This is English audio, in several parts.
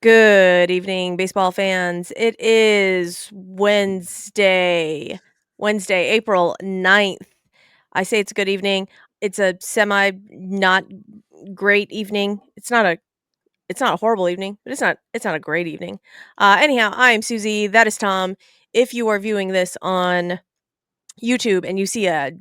Good evening, baseball fans. It is Wednesday, April 9th. I say it's a good evening. It's a semi not great evening. It's not a horrible evening, but it's not a great evening. Anyhow, I am Suzy. That is Tom. If you are viewing this on YouTube and you see a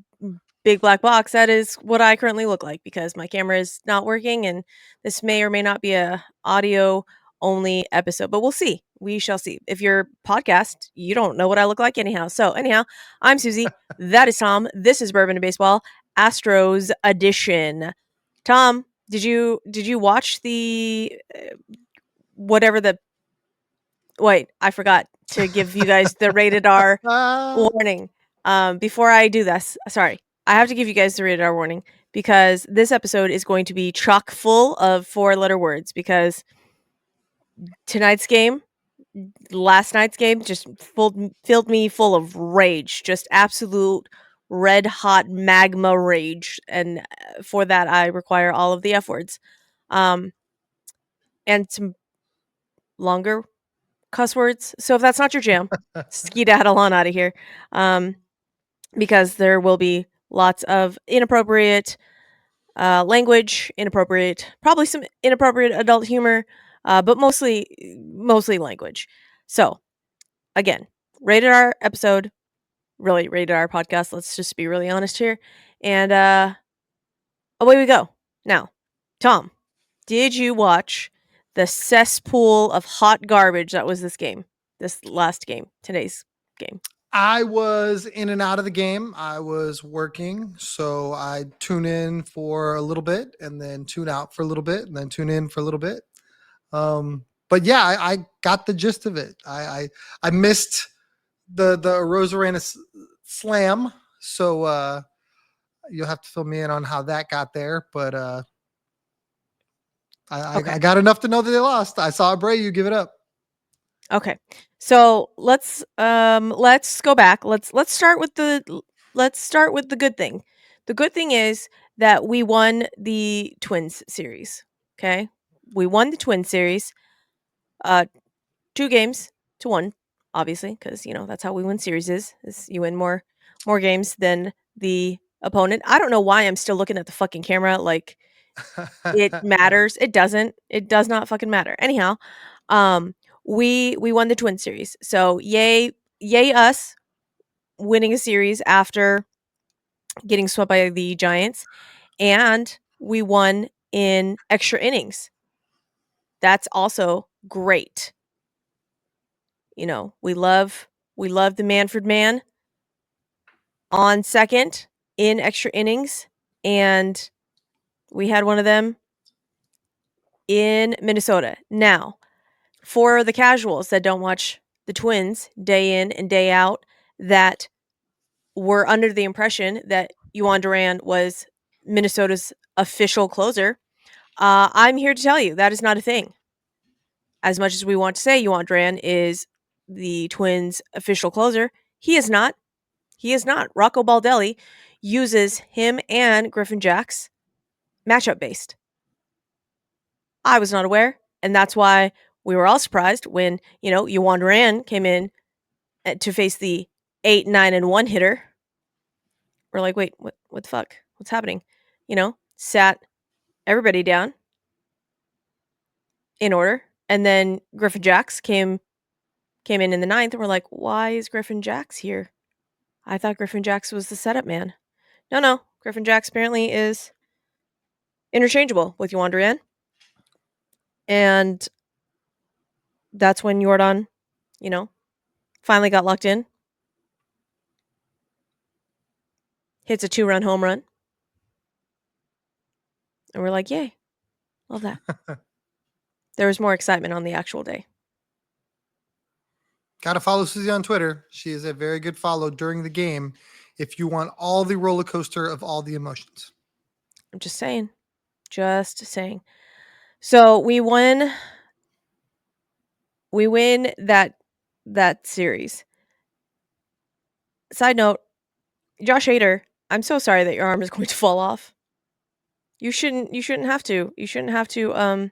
big black box, that is what I currently look like because my camera is not working and this may or may not be a audio only episode, but we'll see. We shall see. If you're podcast, you don't know what I look like anyhow. So anyhow, I'm Suzy. That is Tom. This is Bourbon and Baseball, Astros edition. Tom, did you watch the whatever the wait, I forgot to give you guys the rated R Ah, warning. Before I do this, sorry, I have to give you guys the rated R warning because this episode is going to be chock full of four-letter words because tonight's game, last night's game, just filled me full of rage, just absolute red hot magma rage, and for that I require all of the F words, um, and some longer cuss words. So if that's not your jam, skedaddle on out of here. Um, because there will be lots of inappropriate language, probably some inappropriate adult humor, but mostly language. So again, rated R episode, really rated R podcast. Let's just be really honest here, and away we go. Now, Tom, did you watch the cesspool of hot garbage that was this last game, today's game? I was in and out of the game. I was working, so I tune in for a little bit and then tune out for a little bit and then tune in for a little bit. But yeah, I got the gist of it. I missed the Rosarena slam, so you'll have to fill me in on how that got there. But Okay. I got enough to know that they lost. I saw Abreu give it up. Okay. So let's go back. Let's start with the good thing. The good thing is that we won the Twins series. Okay? We won the Twins series. Uh 2 games to 1, obviously, cuz that's how we win series is you win more games than the opponent. I don't know why I'm still looking at the fucking camera like it matters. It doesn't. It does not fucking matter. Anyhow, um, we won the Twin series. So yay us winning a series after getting swept by the Giants, and we won in extra innings. That's also great. We love the Manfred man on second in extra innings, and we had one of them in Minnesota. Now, for the casuals that don't watch the Twins day in and day out, that were under the impression that Yuan Duran was Minnesota's official closer, I'm here to tell you that is not a thing. As much as we want to say Yuan Duran is the Twins' official closer, he is not. He is not. Rocco Baldelli uses him and Griffin Jacks matchup based. I was not aware, and that's why we were all surprised when Yuan Duran came in to face the 8, 9, and 1 hitter. We're like, wait, what the fuck? What's happening? Sat everybody down in order, and then Griffin Jacks came in the ninth, and we're like, why is Griffin Jacks here? I thought Griffin Jacks was the setup man. No, Griffin Jacks apparently is interchangeable with Yuan Duran, and that's when Jordan, finally got locked in. Hits a 2-run home run. And we're like, yay. Love that. There was more excitement on the actual day. Got to follow Suzy on Twitter. She is a very good follow during the game if you want all the roller coaster of all the emotions. I'm just saying. Just saying. So we win that series. Side note, Josh Hader, I'm so sorry that your arm is going to fall off. You shouldn't have to. You shouldn't have to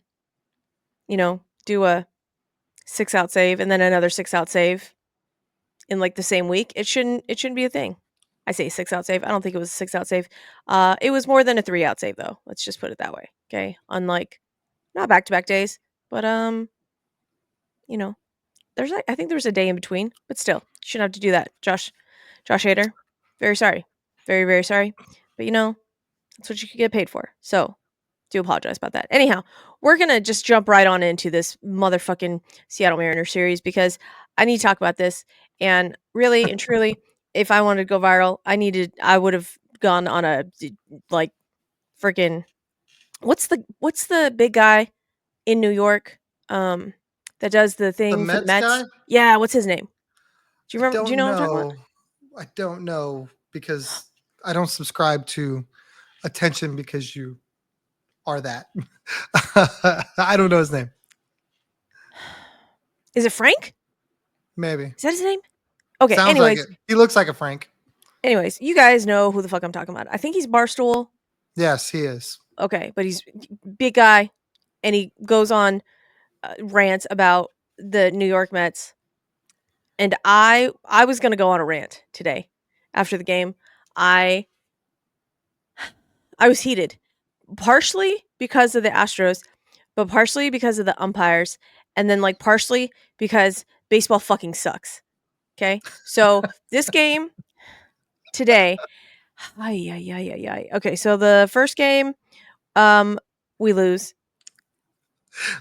do 6-out save and then another 6-out save in like the same week, it shouldn't be a thing. I say 6-out save. I don't think it was a 6-out save. It was more than a 3-out save though. Let's just put it that way. Okay. Unlike not back-to-back days, but you know, I think there was a day in between, but still, shouldn't have to do that. Josh Hader, very sorry. Very, very sorry. But that's what you could get paid for. So do apologize about that. Anyhow, we're gonna just jump right on into this motherfucking Seattle Mariners series because I need to talk about this. And really and truly, if I wanted to go viral, I would have gone on a like freaking what's the big guy in New York that does the The thing for the Mets Mets? guy? Yeah, what's his name? I Do you don't know what I'm talking about? know. I don't know because I don't subscribe to attention because you are that. I don't know his name. Is it Frank? Maybe. Is that his name? Okay, Sounds like it. He looks like a Frank. anyways, you guys know who the fuck I'm talking about. I think he's Barstool. Yes, he is. Okay, but he's big guy and he goes on rants about the New York Mets. And I was going to go on a rant today after the game. I was heated, partially because of the Astros, but partially because of the umpires, and then like partially because baseball fucking sucks. Okay? So, this game today, ay ay ay ay ay. Okay, so the first game we lose.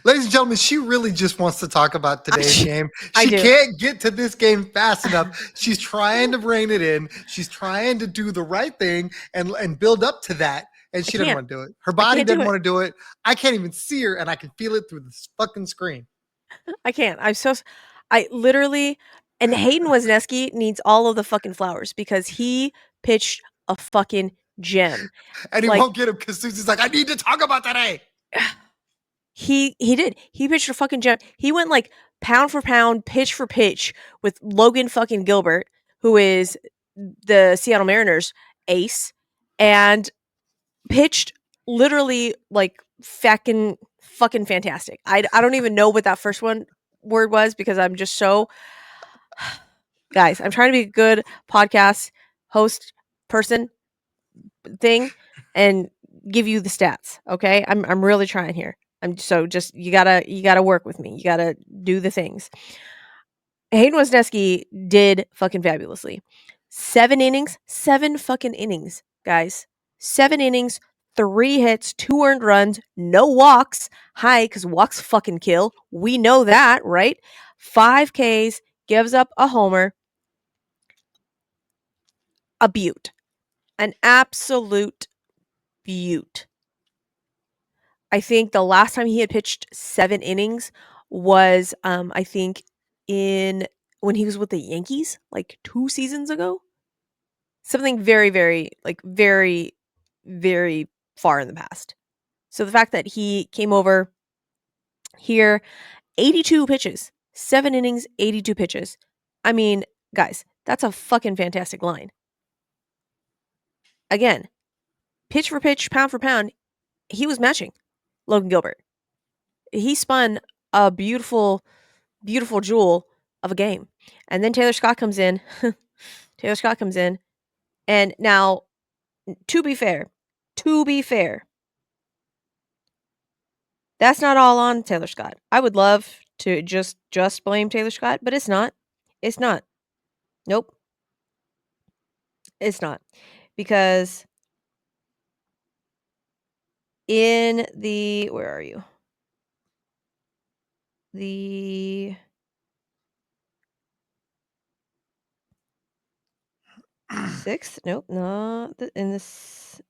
Ladies and gentlemen, she really just wants to talk about today's game. I She do. can't get to this game fast enough. She's trying to rein it in. She's trying to do the right thing and build up to that. And she doesn't can't. want to do it. Her I body can't do doesn't it. want to do it. I can't even see her, and I can feel it through this fucking screen. I can't. I literally, and Hayden Wesneski needs all of the fucking flowers because he pitched a fucking gem. And he Like won't get him because Suzy's like, I need to talk about today. he did. He pitched a fucking gem. He went like pound for pound, pitch for pitch with Logan fucking Gilbert, who is the Seattle Mariners ace, and pitched literally like fucking fantastic. I don't even know what that first word was because I'm just so guys, I'm trying to be a good podcast host person thing and give you the stats. Okay. I'm really trying here. I'm so just you gotta work with me. You gotta do the things. Hayden Wesneski did fucking fabulously. 7 fucking innings, guys. 7 innings, 3 hits, 2 earned runs, no walks. Hi, because walks fucking kill. We know that, right? 5 Ks, gives up a homer, a beaut, an absolute beaut. I think the last time he had pitched 7 innings was, I think, in when he was with the Yankees, like 2 seasons ago. Something very, very, like very, very far in the past. So the fact that he came over here, 82 pitches, 7 innings, 82 pitches. I mean, guys, that's a fucking fantastic line. Again, pitch for pitch, pound for pound, he was matching Logan Gilbert. He spun a beautiful, beautiful jewel of a game. And then Taylor Scott comes in. And now, to be fair, that's not all on Taylor Scott. I would love to just blame Taylor Scott, but it's not. It's not. Nope. It's not. Because in the where are you? The sixth? Nope, not in this.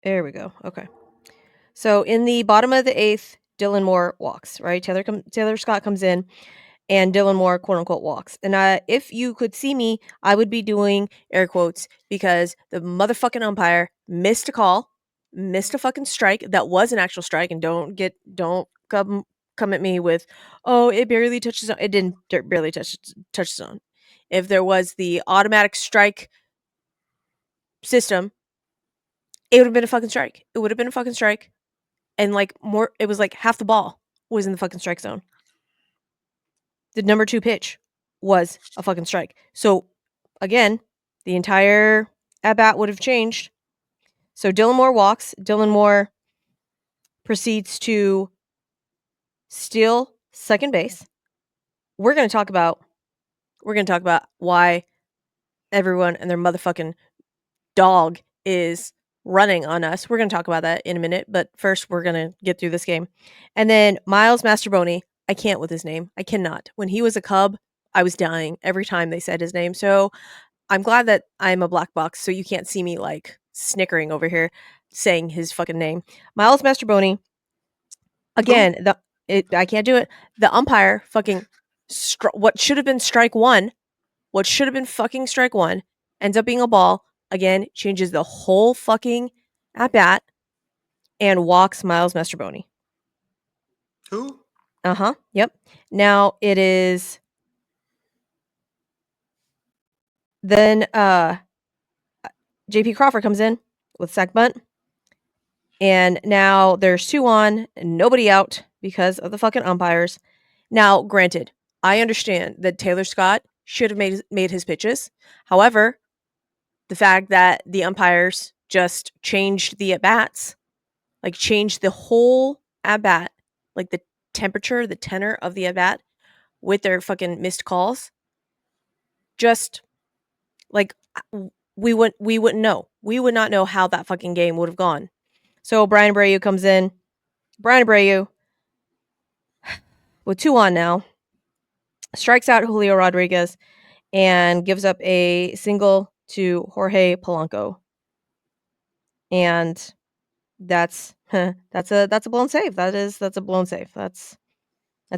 There we go. Okay. So in the bottom of the 8th, Dylan Moore walks, right? Taylor Scott comes in and Dylan Moore, quote unquote, walks. And if you could see me, I would be doing air quotes because the motherfucking umpire missed a call, missed a fucking strike that was an actual strike. And don't come at me with, oh, it barely touched the zone. It didn't barely touch the zone. If there was the automatic strike system, it would have been a fucking strike. It would have been a fucking strike. and like more, it was like half the ball was in the fucking strike zone. The number 2 pitch was a fucking strike. So again, the entire at bat would have changed. So Dylan Moore walks. Dylan Moore proceeds to steal second base. We're going to talk about why everyone and their motherfucking dog is running on us. We're going to talk about that in a minute, but first we're going to get through this game. And then Miles Mastrobuoni, I can't with his name. I cannot. When he was a Cub, I was dying every time they said his name. So I'm glad that I'm a black box, so you can't see me like snickering over here saying his fucking name. Miles Mastrobuoni. Who? Again, I can't do it. The umpire fucking what should have been strike one, ends up being a ball. Again, changes the whole fucking at bat and walks Miles Mastrobuoni. Who? Yep. Now it is then JP Crawford comes in with sack bunt. And now there's 2 on and nobody out because of the fucking umpires. Now, granted, I understand that Taylor Scott should have made his pitches. However, the fact that the umpires just changed the at bats, like changed the whole at bat, like the temperature, the tenor of the at bat with their fucking missed calls, just like we wouldn't know. We would not know how that fucking game would have gone. So Brian Abreu comes in. Brian Abreu with 2 on now strikes out Julio Rodriguez and gives up a single to Jorge Polanco. And that's a blown save. That's a blown save. That's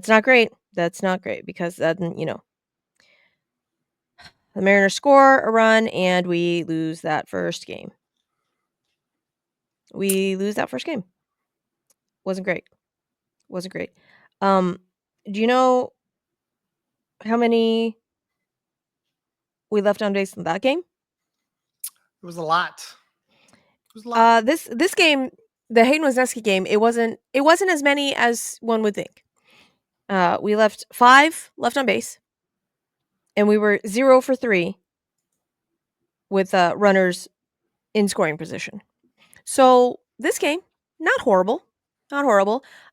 not great. That's not great because then, the Mariners score a run and we lose that first game. Wasn't great. Do you know how many we left on base in that game? It was a lot. This game, the Hayden Wesneski game, it wasn't as many as one would think. We left 5 left on base, and we were 0 for 3 with runners in scoring position. So this game, not horrible.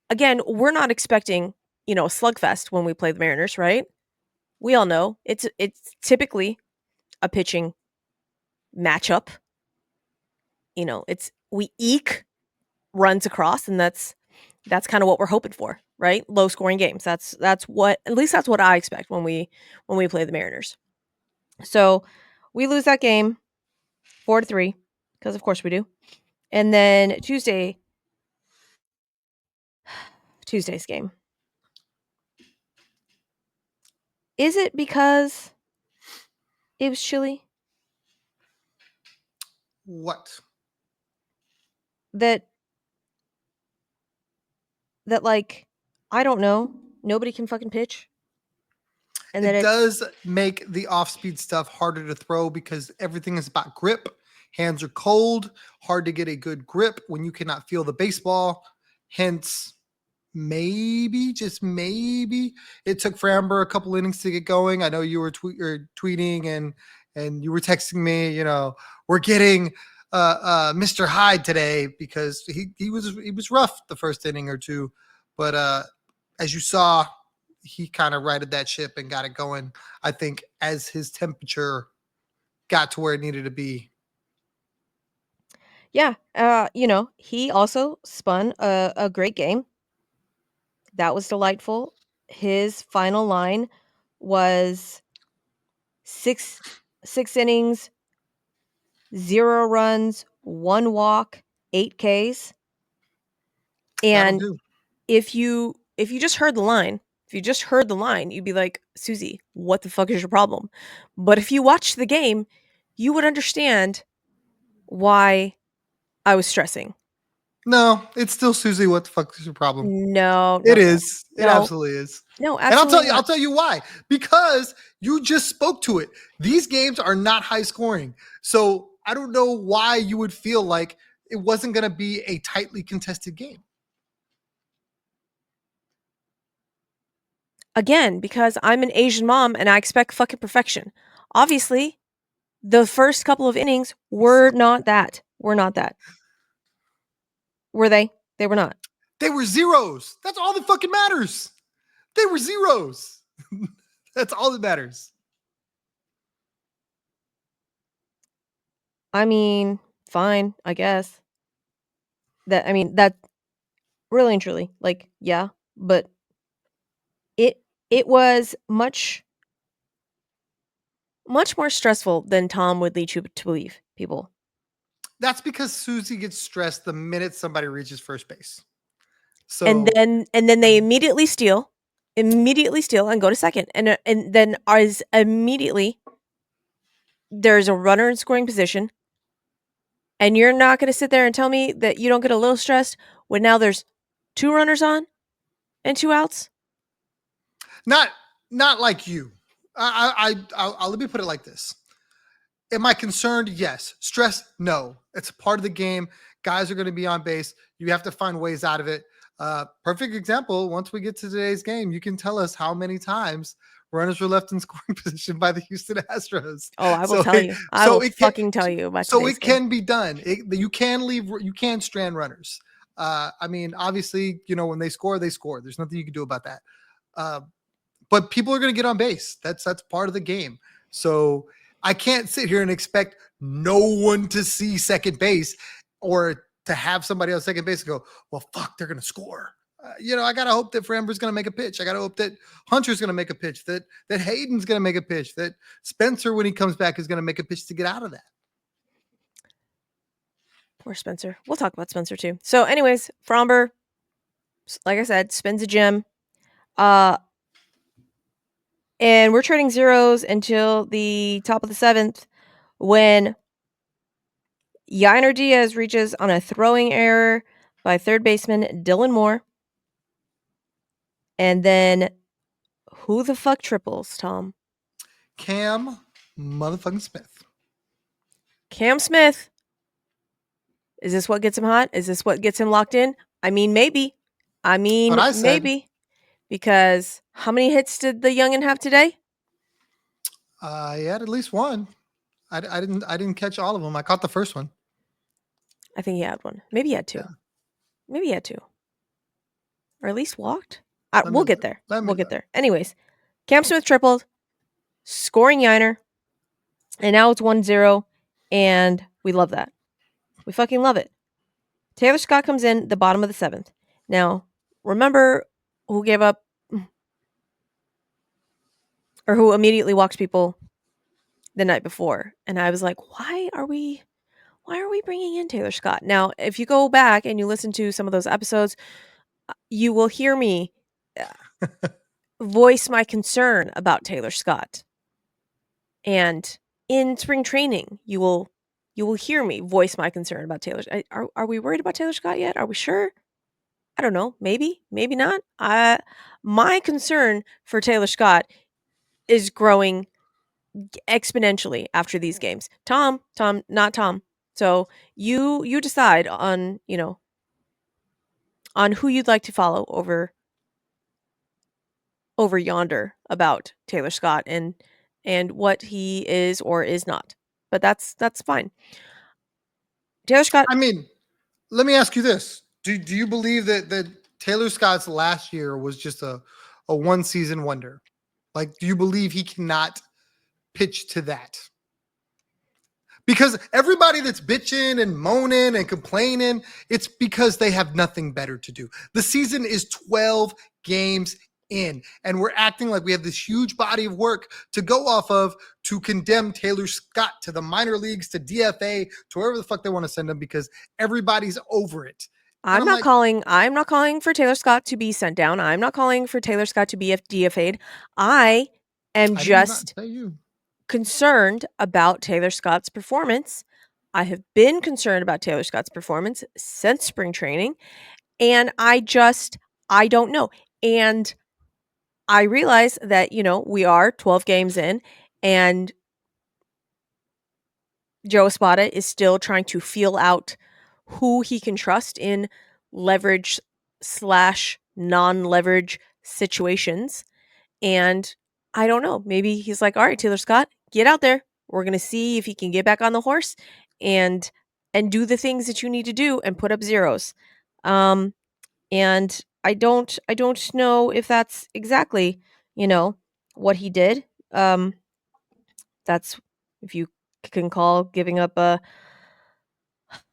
Again, we're not expecting, a slugfest when we play the Mariners, right? We all know it's typically a pitching matchup. We eke runs across, and that's kind of what we're hoping for, right? Low scoring games. That's what I expect when we play the Mariners. So we lose that game 4-3 because of course we do. And then Tuesday's game. Is it because it was chilly? What? That like, I don't know, nobody can fucking pitch? And it does make the off-speed stuff harder to throw because everything is about grip. Hands are cold, hard to get a good grip when you cannot feel the baseball. Hence, maybe, just maybe, it took Framber a couple innings to get going. I know you were tweeting and you were texting me, we're getting Mr. Hyde today because he was rough the first inning or two. But as you saw, he kind of righted that ship and got it going, I think, as his temperature got to where it needed to be. Yeah. He also spun a great game. That was delightful. His final line was 6 innings, 0 runs, 1 walk, 8 Ks. And if you just heard the line, you'd be like, Suzy, what the fuck is your problem? But if you watched the game, you would understand why I was stressing. No, it's still Suzy. What the fuck is your problem? No, it is. It absolutely is. No, And absolutely. I'll tell you why. Because you just spoke to it. These games are not high scoring. So I don't know why you would feel like it wasn't going to be a tightly contested game. Again, because I'm an Asian mom and I expect fucking perfection. Obviously, the first couple of innings were not that. Were not that. Were they? They were not. They were zeros. That's all that fucking matters. They were zeros. That's all that matters. I mean, fine, I guess. That really and truly, like, yeah, but it was much more stressful than Tom would lead you to believe, people. That's because Suzy gets stressed the minute somebody reaches first base. And So then they immediately steal and go to second. And then as immediately there's a runner in scoring position. And you're not going to sit there and tell me that you don't get a little stressed when now there's 2 runners on and 2 outs? not like you. I'll let me put it like this. Am I concerned? Yes. Stress? No. It's a part of the game. Guys are going to be on base. You have to find ways out of it. Perfect example. Once we get to today's game, you can tell us how many times runners were left in scoring position by the Houston Astros. Oh, I will So, tell you. I will fucking tell you about so today's it game. can be done. You can strand runners. I mean, obviously, when they score, they score. There's nothing you can do about that. But people are going to get on base. That's part of the game. So I can't sit here and expect no one to see second base or to have somebody on second base and go, well, fuck, they're going to score. I got to hope that Framber's going to make a pitch. I got to hope that Hunter's going to make a pitch, that Hayden's going to make a pitch, that Spencer, when he comes back, is going to make a pitch to get out of that. Poor Spencer. We'll talk about Spencer too. So anyways, Framber, like I said, spins a gem. And we're trading zeros until the top of the 7th when Yainer Diaz reaches on a throwing error by third baseman Dylan Moore. And then who the fuck triples, Tom? Cam motherfucking Smith. Cam Smith. Is this what gets him hot? Is this what gets him locked in? I mean, maybe. What I said. Maybe. Because how many hits did the youngin have today? He had at least one. I didn't catch all of them. I caught the first one. I think he had one. Maybe he had 2. Yeah. Maybe he had 2. Or at least walked. We'll get there. We'll get there. Anyways, Cam Smith tripled, scoring Yainer, and now it's 1-0, and we love that. We fucking love it. Taylor Scott comes in the bottom of the 7th. Now, remember who gave up or who immediately walks people the night before? And I was like, why are we bringing in Taylor Scott? Now, if you go back and you listen to some of those episodes, you will hear me voice my concern about Taylor Scott. And in spring training, you will hear me voice my concern about Taylor. Are we worried about Taylor Scott yet? Are we sure? I don't know. Maybe not. My concern for Taylor Scott is growing exponentially after these games. Tom, not Tom. So you decide on, on who you'd like to follow over yonder about Taylor Scott and what he is or is not. But that's fine. Taylor Scott. I mean, let me ask you this: Do you believe that Taylor Scott's last year was just a one season wonder? Like, do you believe he cannot pitch to that? Because everybody that's bitching and moaning and complaining, it's because they have nothing better to do. The season is 12 games in, and we're acting like we have this huge body of work to go off of to condemn Taylor Scott to the minor leagues, to DFA, to wherever the fuck they want to send him, because everybody's over it. I'm not calling for Taylor Scott to be sent down. I'm not calling for Taylor Scott to be DFA'd. I am just concerned about Taylor Scott's performance. I have been concerned about Taylor Scott's performance since spring training, and I don't know. And I realize that, we are 12 games in, and Joe Espada is still trying to feel out who he can trust in leverage / non-leverage situations. And I don't know, maybe he's like, all right, Taylor Scott, get out there. We're going to see if he can get back on the horse and do the things that you need to do and put up zeros. And I don't know if that's exactly, what he did. That's, if you can call giving up a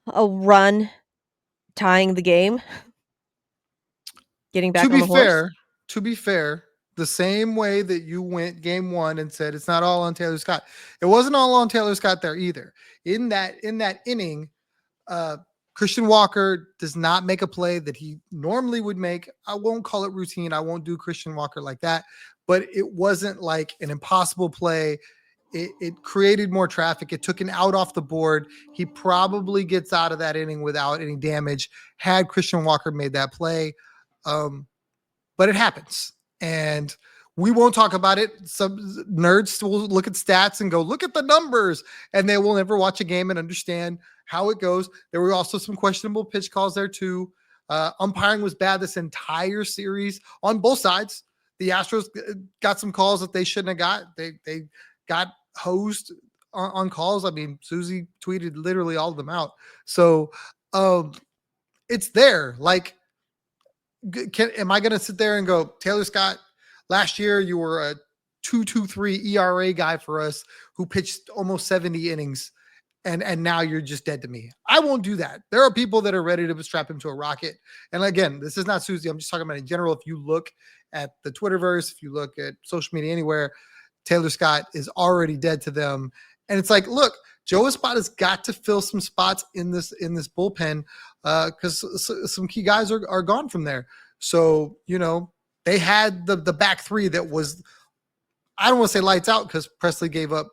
run, tying the game, getting To back on be the horse. fair, to be fair, the same way that you went game one and said it's not all on Taylor Scott, it wasn't all on Taylor Scott there either. In that inning, uh, Christian Walker does not make a play that he normally would make. I won't call it routine. I won't do Christian Walker like that, but it wasn't like an impossible play. It created more traffic. It took an out off the board. He probably gets out of that inning without any damage had Christian Walker made that play. Um, but it happens. And we won't talk about it. Some nerds will look at stats and go, look at the numbers. And they will never watch a game and understand how it goes. There were also some questionable pitch calls there, too. Umpiring was bad this entire series on both sides. The Astros got some calls that they shouldn't have got. They got hosed on calls. I mean, Suzy tweeted literally all of them out. So it's there. Like, am I going to sit there and go, Taylor Scott, last year you were a 2.23 ERA guy for us who pitched almost 70 innings, and now you're just dead to me? I won't do that. There are people that are ready to strap him to a rocket. And again, this is not Suzy. I'm just talking about in general. If you look at the Twitterverse, if you look at social media anywhere, Taylor Scott is already dead to them. And it's like, look, Joe Espada's got to fill some spots in this bullpen because some key guys are gone from there. So, they had the back three that was, I don't want to say lights out because Presley gave up,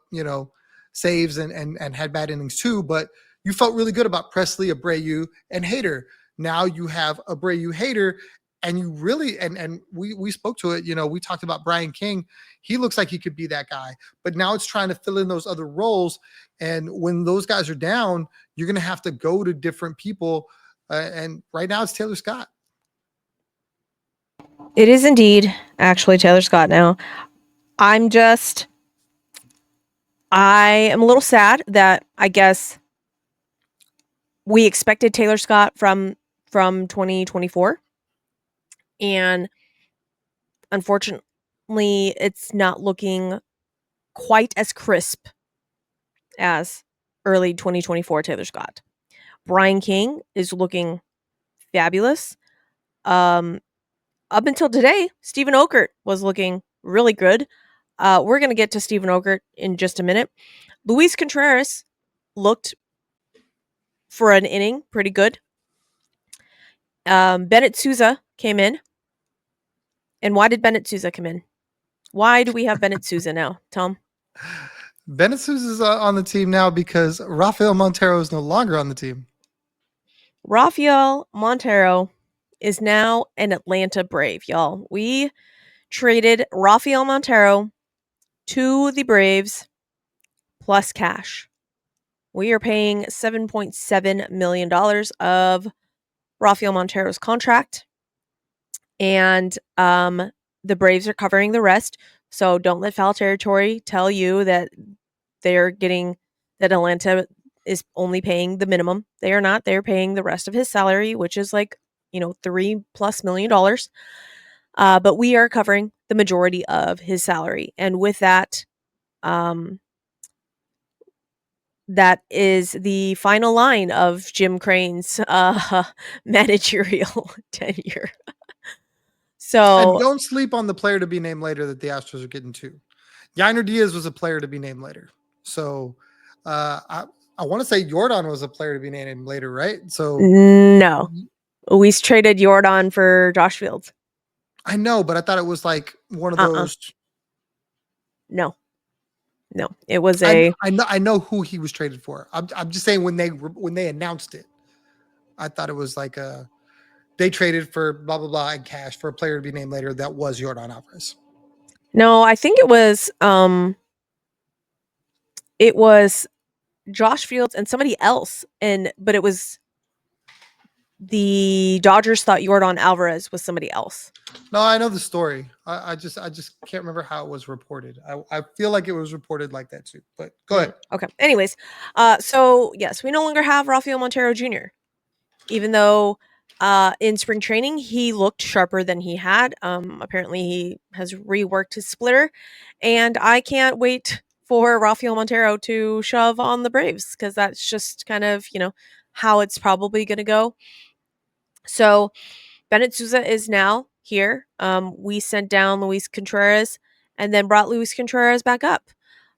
saves and had bad innings too, but you felt really good about Presley, Abreu, and Hader. Now you have Abreu, Hader, and you really, and we spoke to it, we talked about Brian King. He looks like he could be that guy, but now it's trying to fill in those other roles. And when those guys are down, you're going to have to go to different people. And right now it's Taylor Scott. It is indeed actually Taylor Scott now. I am a little sad that I guess we expected Taylor Scott from 2024, and unfortunately it's not looking quite as crisp as early 2024 Taylor Scott. Brian King is looking fabulous. Up until today, Stephen Okert was looking really good. We're going to get to Stephen Okert in just a minute. Luis Contreras looked for an inning pretty good. Bennett Sousa came in. And why did Bennett Sousa come in? Why do we have Bennett Sousa now, Tom? Bennett Sousa's on the team now because Rafael Montero is no longer on the team. Rafael Montero is now an Atlanta Brave, y'all. We traded Rafael Montero to the Braves plus cash. We are paying $7.7 million of Rafael Montero's contract. And the Braves are covering the rest. So don't let foul territory tell you that that Atlanta is only paying the minimum. They are not. They're paying the rest of his salary, which is like, $3+ million. But we are covering the majority of his salary. And with that, that is the final line of Jim Crane's managerial tenure. And So don't sleep on the player to be named later that the Astros are getting to. Yainer Diaz was a player to be named later. So I want to say Jordan was a player to be named later, right? So no, we traded Jordan for Josh Fields. I know, but I thought it was like one of those. No, it was I know who he was traded for. I'm just saying when they announced it, I thought it was like they traded for blah blah blah and cash for a player to be named later. That was Jordan Alvarez. No, I think it was Josh Fields and somebody else, but it was the Dodgers thought Yordan Alvarez was somebody else. No, I know the story. I just can't remember how it was reported. I feel like it was reported like that too. But go ahead. Okay. Anyways, so yes, we no longer have Rafael Montero Jr. Even though in spring training he looked sharper than he had. Apparently he has reworked his splitter, and I can't wait for Rafael Montero to shove on the Braves because that's just kind of how it's probably going to go. So Bennett Souza is now here. We sent down Luis Contreras and then brought Luis Contreras back up.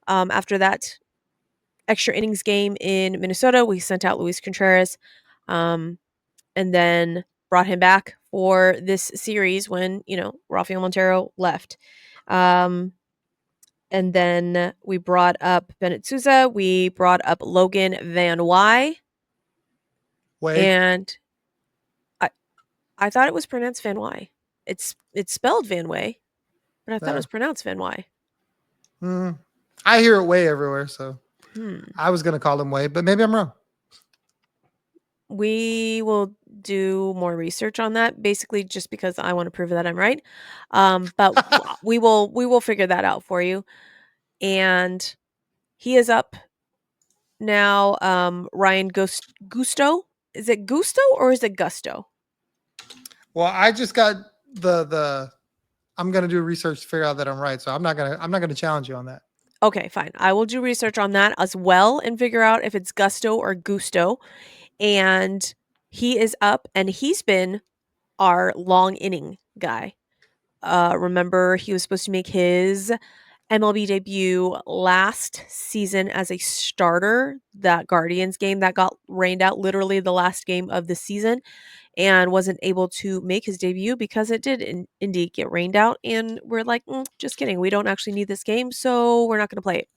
After that extra innings game in Minnesota, we sent out Luis Contreras and then brought him back for this series when, Rafael Montero left. And then we brought up Bennett Souza. We brought up Logan Van Wy. Way. And I thought it was pronounced Van Wy. It's spelled Van Way, but I thought it was pronounced Van Wy. I hear it way everywhere, so Hmm. I was going to call him Way, but maybe I'm wrong. We will do more research on that, basically just because I want to prove that I'm right. But we will figure that out for you. And he is up now. Ryan Gusto. Is it Gusto or is it Gusto? Well, I just got the I'm gonna do research to figure out that I'm right. So I'm not gonna challenge you on that. Okay, fine. I will do research on that as well and figure out if it's Gusto or Gusto. And he is up, and he's been our long inning guy. Remember, he was supposed to make his MLB debut last season as a starter. That Guardians game that got rained out, literally the last game of the season, and wasn't able to make his debut because it did indeed get rained out. And we're like, just kidding. We don't actually need this game, so we're not going to play it.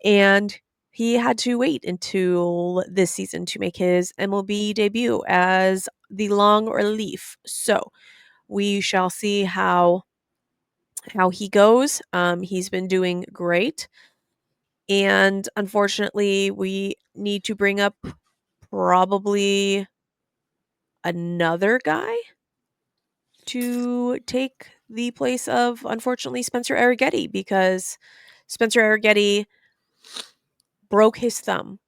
And he had to wait until this season to make his MLB debut as the long relief. So we shall see how he goes. He's been doing great. And unfortunately, we need to bring up probably another guy to take the place of, unfortunately, Spencer Arrighetti, because Spencer Arrighetti broke his thumb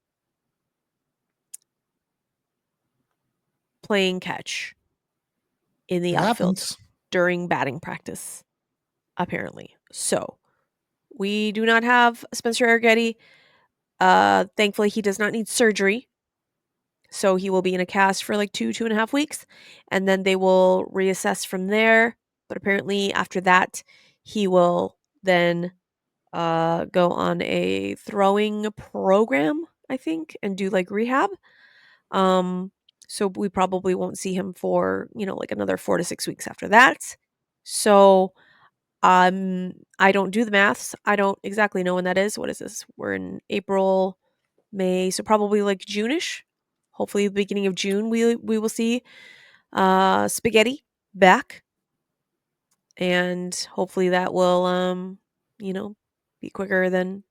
playing catch in the It outfield happens. during batting practice, apparently. So we do not have Spencer Arrighetti. Thankfully, he does not need surgery. So he will be in a cast for like 2.5 weeks, and then they will reassess from there. But apparently, after that, he will then go on a throwing program, I think, and do like rehab. So we probably won't see him for, like another 4 to 6 weeks after that. So I don't do the maths. I don't exactly know when that is. What is this? We're in April, May, so probably like June-ish. Hopefully the beginning of June we will see Spaghetti back. And hopefully that will be quicker than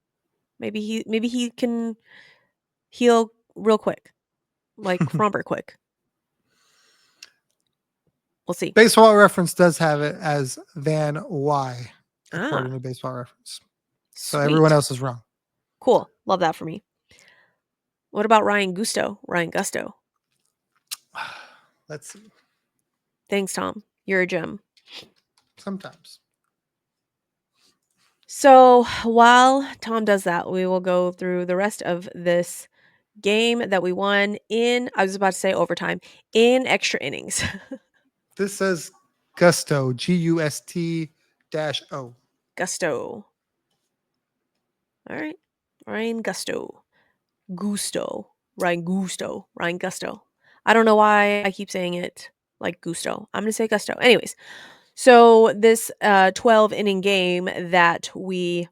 maybe he can heal real quick. Like Fromber quick. We'll see. Baseball Reference does have it as Van Y, according to Baseball Reference. So everyone else is wrong. Cool. Love that for me. What about Ryan Gusto? Ryan Gusto. Let's see. Thanks, Tom. You're a gem. Sometimes. So while Tom does that, we will go through the rest of this game that we won in, I was about to say overtime, in extra innings. This says Gusto, Gusto-O. Gusto. All right. Ryan Gusto. Ryan Gusto. I don't know why I keep saying it like Gusto. I'm going to say Gusto. Anyways, so this 12 inning game that we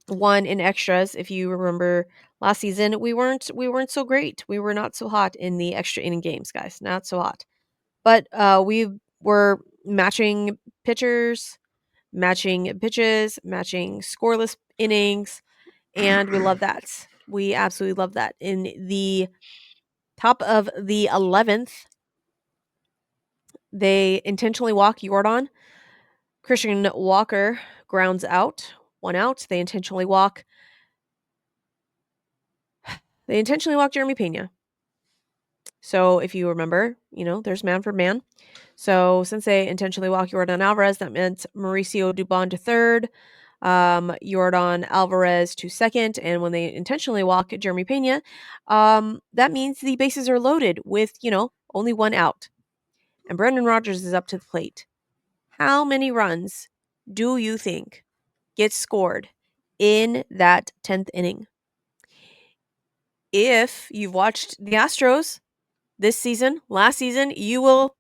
won in extras, if you remember last season, we weren't so great. We were not so hot in the extra inning games, guys. Not so hot. But we were matching pitchers, matching pitches, matching scoreless innings, and we love that. We absolutely love that. In the top of the 11th, They intentionally walk Jordan. Christian Walker grounds out. 1 out. They intentionally walk Jeremy Pena. So if you remember, there's man for man. So since they intentionally walk Jordan Alvarez, that meant Mauricio Dubon to third, Jordan Alvarez to second, and when they intentionally walk Jeremy Pena, that means the bases are loaded with, only 1 out. And Brendan Rodgers is up to the plate. How many runs do you think gets scored in that 10th inning? If you've watched the Astros this season, last season, you will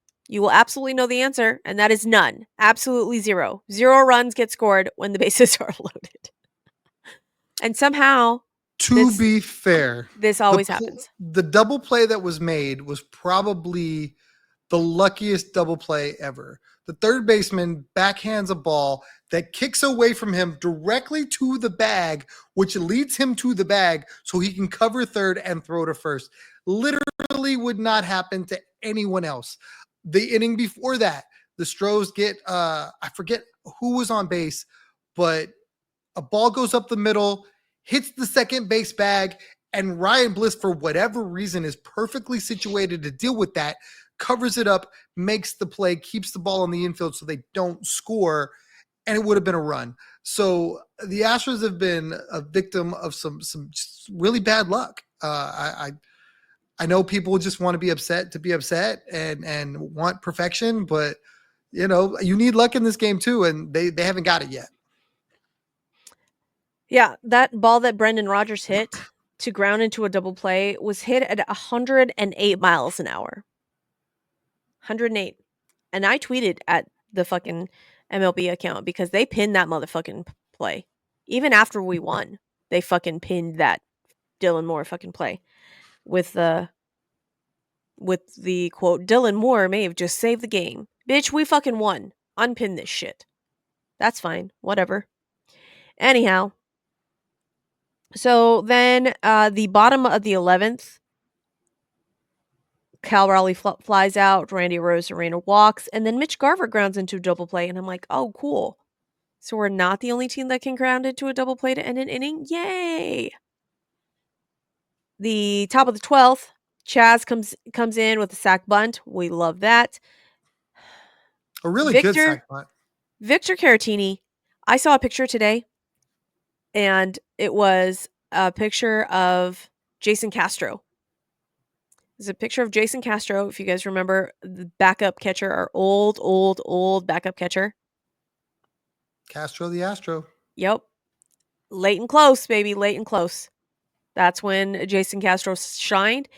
absolutely know the answer, and that is none. Absolutely zero. 0 runs get scored when the bases are loaded. And somehow To be fair, this always happens. the double play that was made was probably the luckiest double play ever. The third baseman backhands a ball that kicks away from him directly to the bag, which leads him to the bag so he can cover third and throw to first. Literally would not happen to anyone else. The inning before that, the Stros get, I forget who was on base, but a ball goes up the middle, hits the second base bag, and Ryan Bliss, for whatever reason, is perfectly situated to deal with that, covers it up, makes the play, keeps the ball on the infield so they don't score, and it would have been a run. So the Astros have been a victim of some really bad luck. I know people just want to be upset and want perfection, but you need luck in this game too, and they haven't got it yet. Yeah, that ball that Brendan Rodgers hit to ground into a double play was hit at 108 miles an hour. 108. And I tweeted at the fucking MLB account because they pinned that motherfucking play. Even after we won, they fucking pinned that Dylan Moore fucking play with the quote, Dylan Moore may have just saved the game. Bitch, we fucking won. Unpin this shit. That's fine. Whatever. Anyhow, so then the bottom of the 11th, Cal Raleigh flies out, Randy Arozarena walks, and then Mitch Garver grounds into a double play, and I'm like, oh, cool. So we're not the only team that can ground into a double play to end an inning? Yay! The top of the 12th, Chaz comes in with a sac bunt. We love that. A really good sac bunt. Victor Caratini, I saw a picture today, and it was a picture of Jason Castro. It's a picture of Jason Castro, if you guys remember, the backup catcher, our old backup catcher. Castro the Astro. Yep. Late and close, baby. Late and close. That's when Jason Castro shined.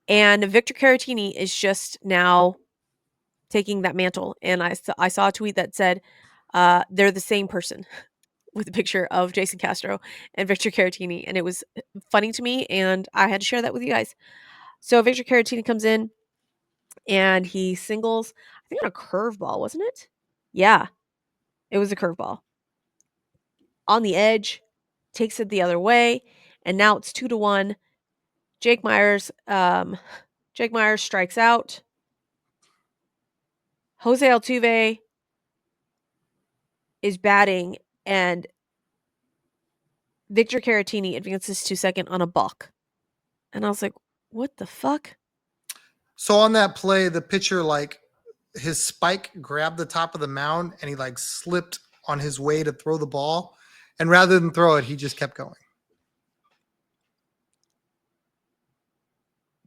And Victor Caratini is just now taking that mantle. And I saw a tweet that said they're the same person with a picture of Jason Castro and Victor Caratini. And it was funny to me, and I had to share that with you guys. So Victor Caratini comes in, and he singles, I think on a curveball, wasn't it? Yeah, it was a curveball. On the edge, takes it the other way, and now it's 2-1. Jake Myers strikes out. Jose Altuve is batting, and Victor Caratini advances to second on a balk. And I was like, what the fuck? So on that play, the pitcher, his spike grabbed the top of the mound and he slipped on his way to throw the ball. And rather than throw it, he just kept going.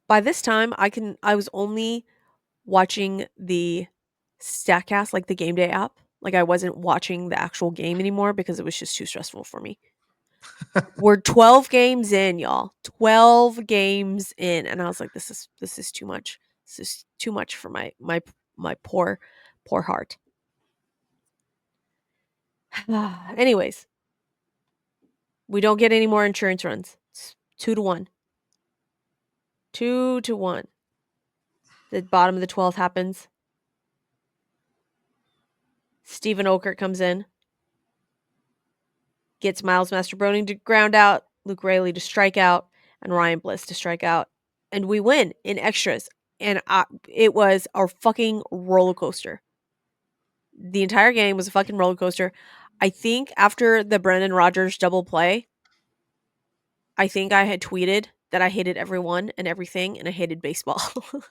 By this time, I was only watching the StatCast, like the game day app. Like I wasn't watching the actual game anymore because it was just too stressful for me. We're 12 games in, y'all. 12 games in. And I was like, this is too much. This is too much for my poor heart. Anyways, we don't get any more insurance runs. It's 2-1. 2-1. The bottom of the 12th happens. Stephen Okert comes in. Gets Miles Mastrobroni to ground out, Luke Raley to strike out, and Ryan Bliss to strike out. And we win in extras. and it was a fucking roller coaster. The entire game was a fucking roller coaster. I think after the Brendan Rodgers double play, I think I had tweeted that I hated everyone and everything, and I hated baseball. And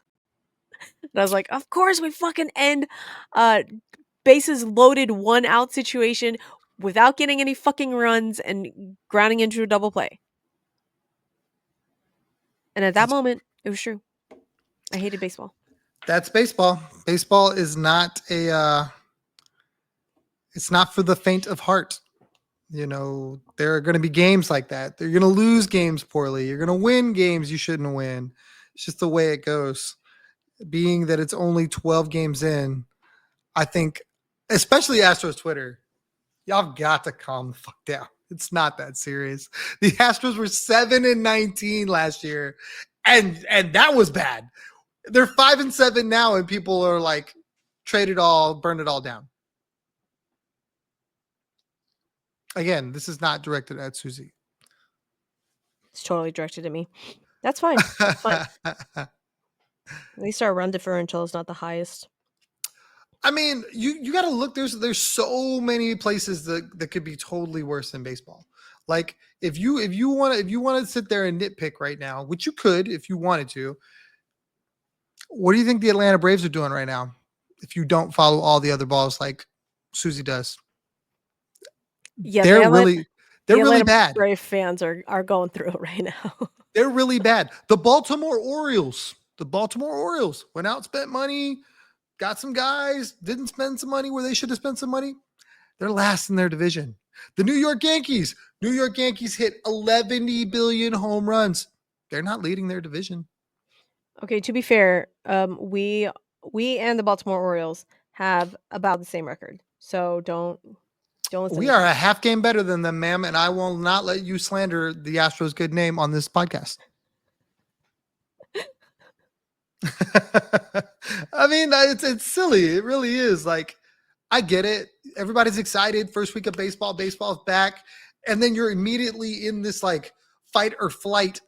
I was like, of course we fucking end bases loaded 1-out situation without getting any fucking runs and grounding into a double play. And at that moment, it was true. I hated baseball. That's baseball. Baseball is not it's not for the faint of heart. You know, there are going to be games like that. You're going to lose games poorly. You're going to win games you shouldn't win. It's just the way it goes. Being that it's only 12 games in, I think, especially Astros Twitter, y'all got to calm the fuck down. It's not that serious. The Astros were 7-19 last year, and that was bad. They're 5-7 now, and people are like, trade it all, burn it all down. Again, this is not directed at Suzy. It's totally directed at me. That's fine. That's fine. At least our run differential is not the highest. I mean, you got to look. There's so many places that could be totally worse than baseball. Like if you want to sit there and nitpick right now, which you could if you wanted to. What do you think the Atlanta Braves are doing right now? If you don't follow all the other balls like Suzy does, Yeah, they're really bad. Brave fans are going through it right now. They're really bad. The Baltimore Orioles went out, spent money, got some guys, didn't spend some money where they should have spent some money. They're last in their division. The New York Yankees hit 11 billion home runs. They're not leading their division. Okay, to be fair, we and the Baltimore Orioles have about the same record. So don't listen. We are a half game better than them, ma'am, and I will not let you slander the Astros' good name on this podcast. I mean, it's silly. It really is. Like, I get it. Everybody's excited. First week of baseball's back. And then you're immediately in this like fight or flight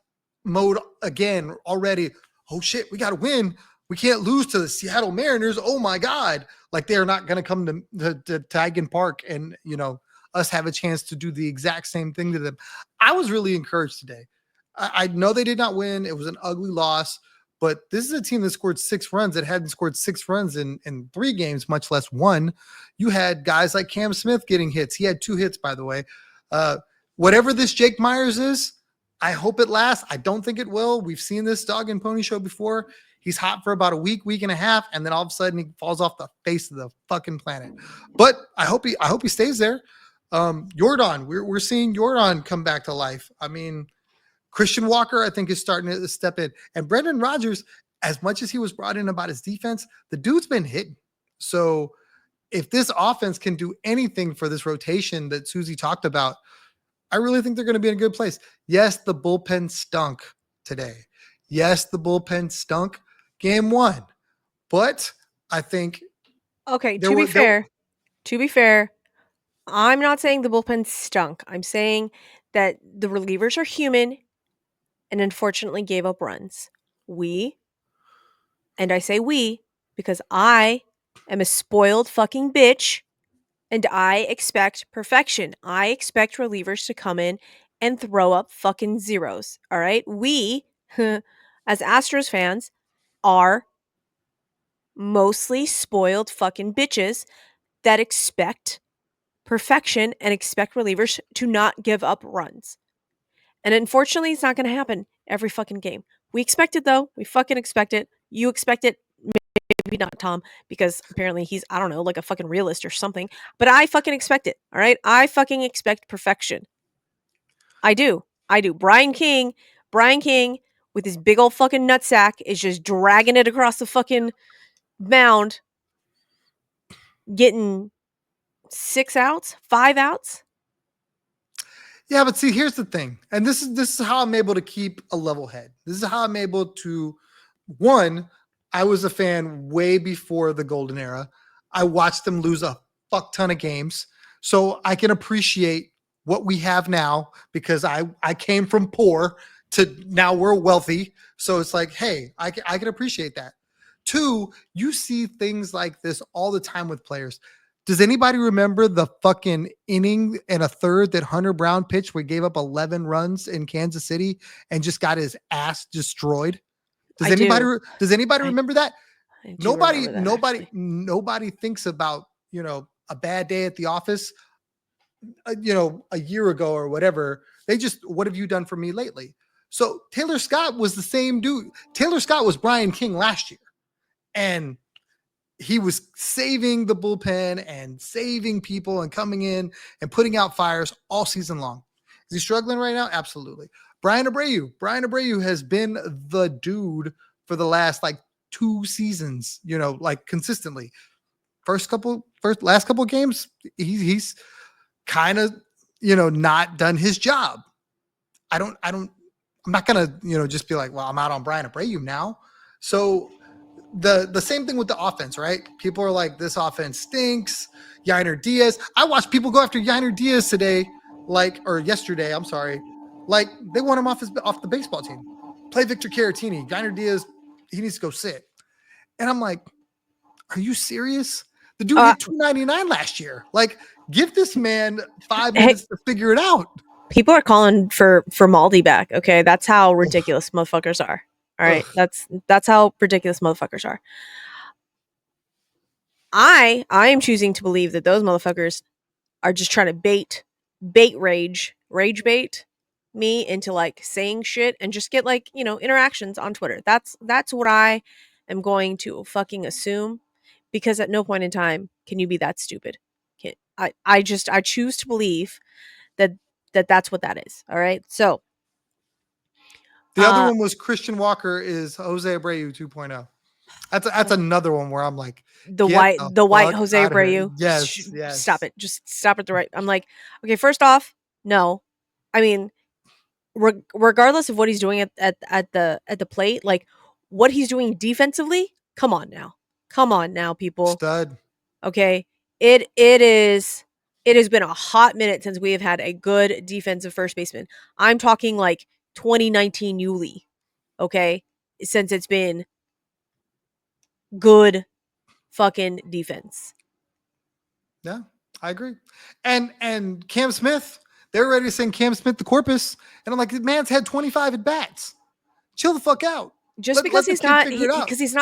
mode again already. Oh shit, we got to win. We can't lose to the Seattle Mariners. Oh my God. Like they're not going to come to Tigan Park and, you know, us have a chance to do the exact same thing to them. I was really encouraged today. I know they did not win. It was an ugly loss. But this is a team that scored 6 runs that hadn't scored 6 runs in 3 games, much less 1. You had guys like Cam Smith getting hits. He had 2 hits, by the way. Whatever this Jake Myers is, I hope it lasts. I don't think it will. We've seen this dog and pony show before. He's hot for about a week and a half, and then all of a sudden he falls off the face of the fucking planet. But I hope he stays there. Jordan, we're seeing Jordan come back to life. I mean, Christian Walker, I think, is starting to step in. And Brendan Rodgers, as much as he was brought in about his defense, the dude's been hitting. So if this offense can do anything for this rotation that Suzy talked about, I really think they're going to be in a good place. Yes, the bullpen stunk today. Yes, the bullpen stunk game 1. But I think okay, to be fair, I'm not saying the bullpen stunk. I'm saying that the relievers are human and unfortunately gave up runs. And I say we because I am a spoiled fucking bitch and I expect perfection. I expect relievers to come in and throw up fucking zeros. All right? We, as Astros fans, are mostly spoiled fucking bitches that expect perfection and expect relievers to not give up runs. And unfortunately, it's not going to happen every fucking game. We expect it though. We fucking expect it. You expect it. Maybe not Tom, because apparently he's, I don't know, like a fucking realist or something. But I fucking expect it. All right. I fucking expect perfection. I do. Brian King with his big old fucking nutsack is just dragging it across the fucking mound, getting 6 outs, 5 outs. Yeah, but see, here's the thing. And this is how I'm able to keep a level head. This is how I'm able to, one, I was a fan way before the golden era. I watched them lose a fuck ton of games. So I can appreciate what we have now because I came from poor to now we're wealthy. So it's like, hey, I can appreciate that. Two, you see things like this all the time with players. Does anybody remember the fucking inning and a third that Hunter Brown pitched where he gave up 11 runs in Kansas City and just got his ass destroyed? Does I anybody do. I, remember that? I do Nobody remember that actually. nobody thinks about, a bad day at the office, a year ago or whatever. They just, what have you done for me lately? So Taylor Scott was the same dude. Taylor Scott was Brian King last year, and he was saving the bullpen and saving people and coming in and putting out fires all season long. Is he struggling right now? Absolutely. Brian Abreu has been the dude for the last like 2 seasons, like consistently. Last couple of games, he's kind of, not done his job. I'm not gonna, just be like, well, I'm out on Brian Abreu now. So the same thing with the offense, right? People are like, this offense stinks. Yainer Diaz. I watched people go after Yainer Diaz today, or yesterday. I'm sorry, like they want him off the baseball team. Play Victor Caratini. Yainer Diaz, he needs to go sit. And I'm like, are you serious? The dude hit 299 last year. Like, give this man 5 minutes to figure it out. People are calling for Maldi back. Okay, that's how ridiculous motherfuckers are. All right, that's how ridiculous motherfuckers are. I am choosing to believe that those motherfuckers are just trying to bait rage bait me into like saying shit and just get like, interactions on Twitter. That's what I am going to fucking assume, because at no point in time can you be that stupid. I choose to believe that that's what that is. All right. So the other one was Christian Walker is Jose Abreu 2.0. That's another one where I'm like, the white Jose Abreu. Yes. Stop it. Just stop at the right. I'm like, okay, first off, no. I mean, regardless of what he's doing at the plate, like what he's doing defensively, come on now, people. Stud. Okay. It has been a hot minute since we have had a good defensive first baseman. I'm talking like 2019 Yuli. Okay. Since it's been good fucking defense. Yeah, I agree. And Cam Smith, they're ready to send Cam Smith to Corpus. And I'm like, the man's had 25 at bats. Chill the fuck out. Just because he's not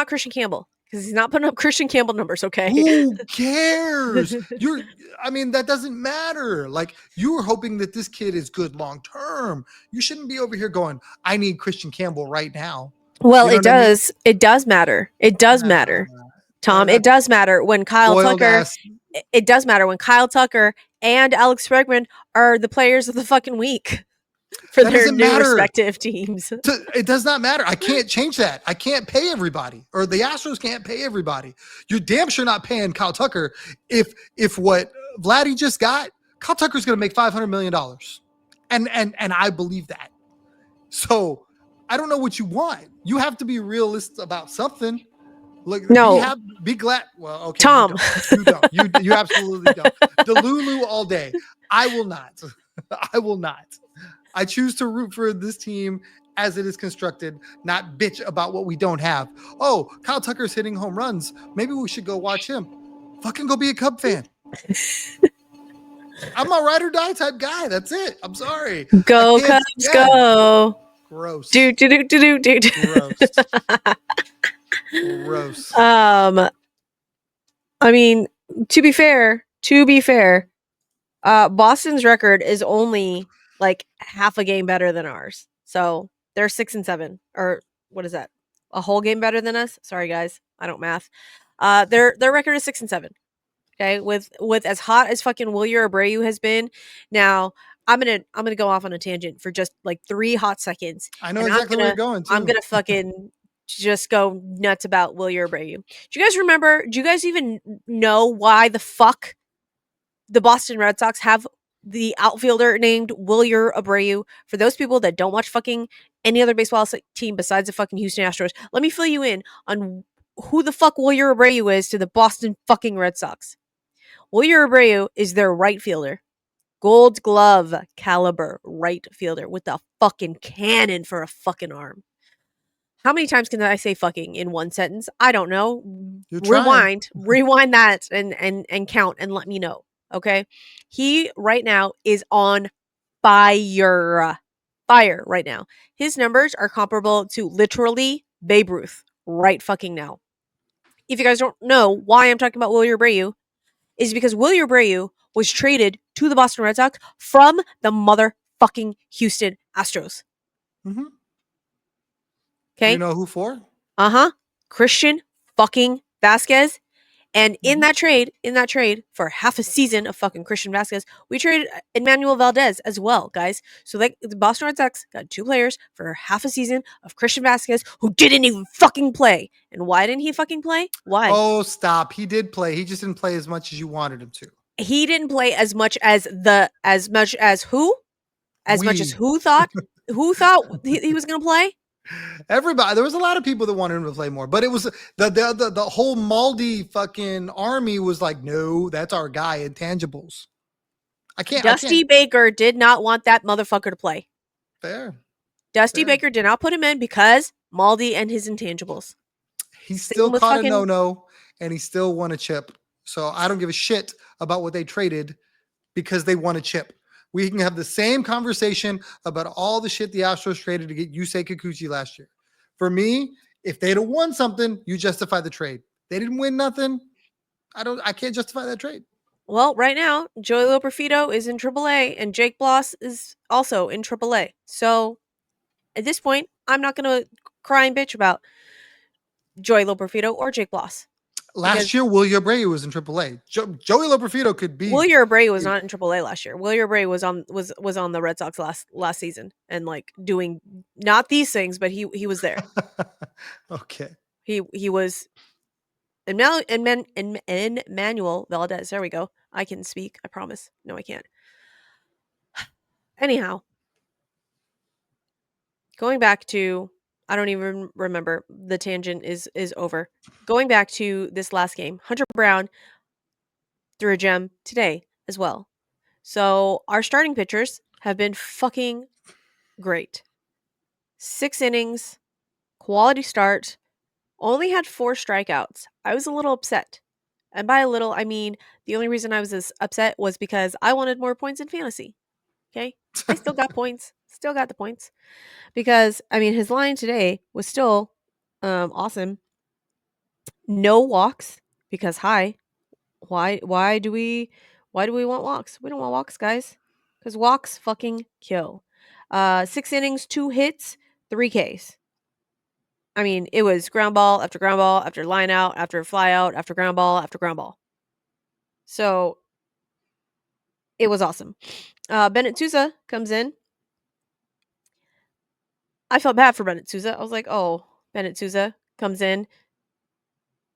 Christian Campbell. Because he's not putting up Christian Campbell numbers, okay? Who cares? That doesn't matter. Like, you were hoping that this kid is good long term. You shouldn't be over here going, I need Christian Campbell right now. Well, it does. I mean? It does matter. It does matter, Tom. It does matter when Kyle Tucker. It does matter when Kyle Tucker and Alex Bregman are the players of the fucking week for their new respective teams. It does not matter. I can't change that. I can't pay everybody, or the Astros can't pay everybody. You're damn sure not paying Kyle Tucker. If what Vladdy just got, Kyle Tucker's going to make $500 million. And I believe that. So I don't know what you want. You have to be realistic about something. Look, no, be glad. Well, okay, Tom, you don't. You absolutely don't. Delulu all day. I will not. I will not. I choose to root for this team as it is constructed, not bitch about what we don't have. Oh, Kyle Tucker's hitting home runs. Maybe we should go watch him. Fucking go be a Cub fan. I'm a ride or die type guy. That's it. I'm sorry. Go Cubs, go. Gross. Do. Gross. Gross. I mean, to be fair, Boston's record is only like half a game better than ours. So they're 6-7, or what is that? A whole game better than us? Sorry, guys, I don't math. Their record is 6-7. Okay, with as hot as fucking Wilyer Abreu has been. Now I'm gonna go off on a tangent for just like 3 hot seconds. I know exactly where you're going. Too. I'm gonna fucking just go nuts about Wilyer Abreu. Do you guys remember? Do you guys even know why the fuck the Boston Red Sox have the outfielder named Wilyer Abreu? For those people that don't watch fucking any other baseball team besides the fucking Houston Astros, let me fill you in on who the fuck Wilyer Abreu is to the Boston fucking Red Sox. Wilyer Abreu is their right fielder. Gold glove caliber right fielder with a fucking cannon for a fucking arm. How many times can I say fucking in one sentence? I don't know. You're trying. Rewind that and count and let me know. Okay? He right now is on fire. Fire right now. His numbers are comparable to literally Babe Ruth right fucking now. If you guys don't know why I'm talking about Wilyer Abreu, is because Wilyer Abreu was traded to the Boston Red Sox from the motherfucking Houston Astros. Hmm. Do you Okay? know who for? Uh-huh. Christian fucking Vasquez. And in Hmm. that trade, for half a season of fucking Christian Vasquez, we traded Emmanuel Valdez as well, guys. So like the Boston Red Sox got 2 players for half a season of Christian Vasquez who didn't even fucking play. And why didn't he fucking play? Why? Oh, stop. He did play. He just didn't play as much as you wanted him to. He didn't play as who? As much as We. who thought he was gonna play? Everybody, there was a lot of people that wanted him to play more, but it was the whole Maldi fucking army was like, no, that's our guy. Intangibles. I can't. Dusty Baker did not want that motherfucker to play. Fair, Dusty fair. Baker did not put him in because Maldi and his intangibles. He still Same with caught a fucking no, and he still won a chip. So I don't give a shit about what they traded because they won a chip. We can have the same conversation about all the shit the Astros traded to get Yusei Kikuchi last year. For me, if they'd have won something, you justify the trade. They didn't win nothing. I can't justify that trade. well, right now, Joey Loperfido is in AAA and Jake Bloss is also in AAA. So at this point, I'm not gonna cry and bitch about Joey Loperfido or Jake Bloss. Last Because year, William Abreu was in AAA. Joey Loperfido could be. Wilyer Abreu was not in AAA last year. Wilyer Abreu was on the Red Sox last season and like doing not these things, but he was there. Okay. He was Emmanuel Valdez. There we go. I can speak. I promise. No, I can't. Anyhow, going back to I don't even remember. The tangent is over. Going back to this last game, Hunter Brown threw a gem today as well. So our starting pitchers have been fucking great. 6 innings, quality start, only had 4 strikeouts. I was a little upset. And by a little, I mean the only reason I was as upset was because I wanted more points in fantasy. Okay? I still got points. Still got the points. Because I mean his line today was still awesome. No walks because hi, why do we want walks? We don't want walks, guys. Cuz walks fucking kill. 6 innings, 2 hits, 3 Ks. I mean, it was ground ball after line out after fly out after ground ball after ground ball. So it was awesome. Bennett Sousa comes in. I felt bad for Bennett Sousa. I was like, oh, Bennett Sousa comes in.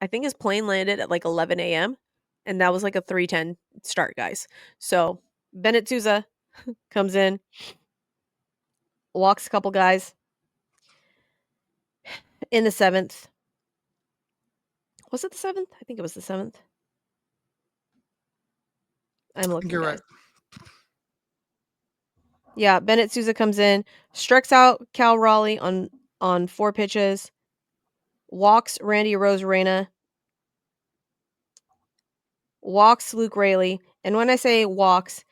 I think his plane landed at like 11 a.m. And that was like a 3:10 start, guys. So Bennett Sousa comes in, walks a couple guys in the 7th. Was it the 7th? I think it was the 7th. I'm I think looking, you're guys. right. Yeah, Bennett Sousa comes in, strikes out Cal Raleigh on 4 pitches, walks Randy Rosarena, walks Luke Raley. And when I say walks,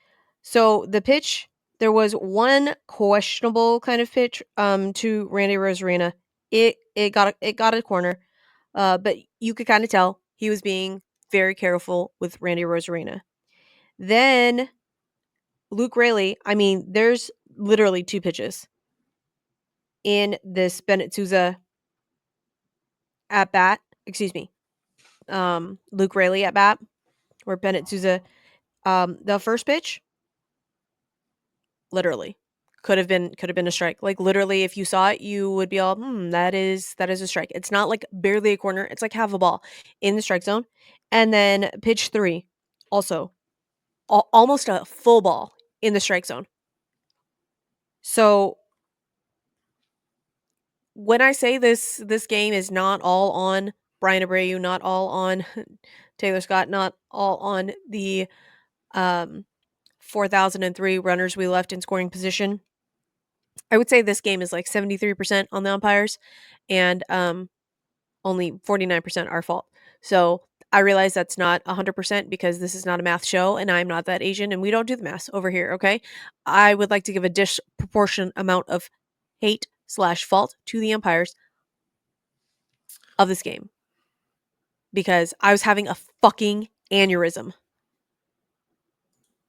so the pitch, there was one questionable kind of pitch to Randy Rosarena. It got a corner. But you could kind of tell he was being very careful with Randy Rosarena. Then Luke Raley, I mean, there's literally 2 pitches in this Bennett Sousa at bat. Excuse me. Luke Raley at bat, where Bennett Sousa, the first pitch, literally could have been a strike. Like literally, if you saw it, you would be all, that is a strike. It's not like barely a corner. It's like half a ball in the strike zone. And then pitch 3, also almost a full ball in the strike zone. So when I say this game is not all on Brian Abreu, not all on Taylor Scott, not all on the 4,003 runners we left in scoring position. I would say this game is like 73% on the umpires and only 49% our fault. So I realize that's not 100% because this is not a math show and I'm not that Asian and we don't do the math over here, okay? I would like to give a disproportionate amount of hate/fault to the umpires of this game because I was having a fucking aneurysm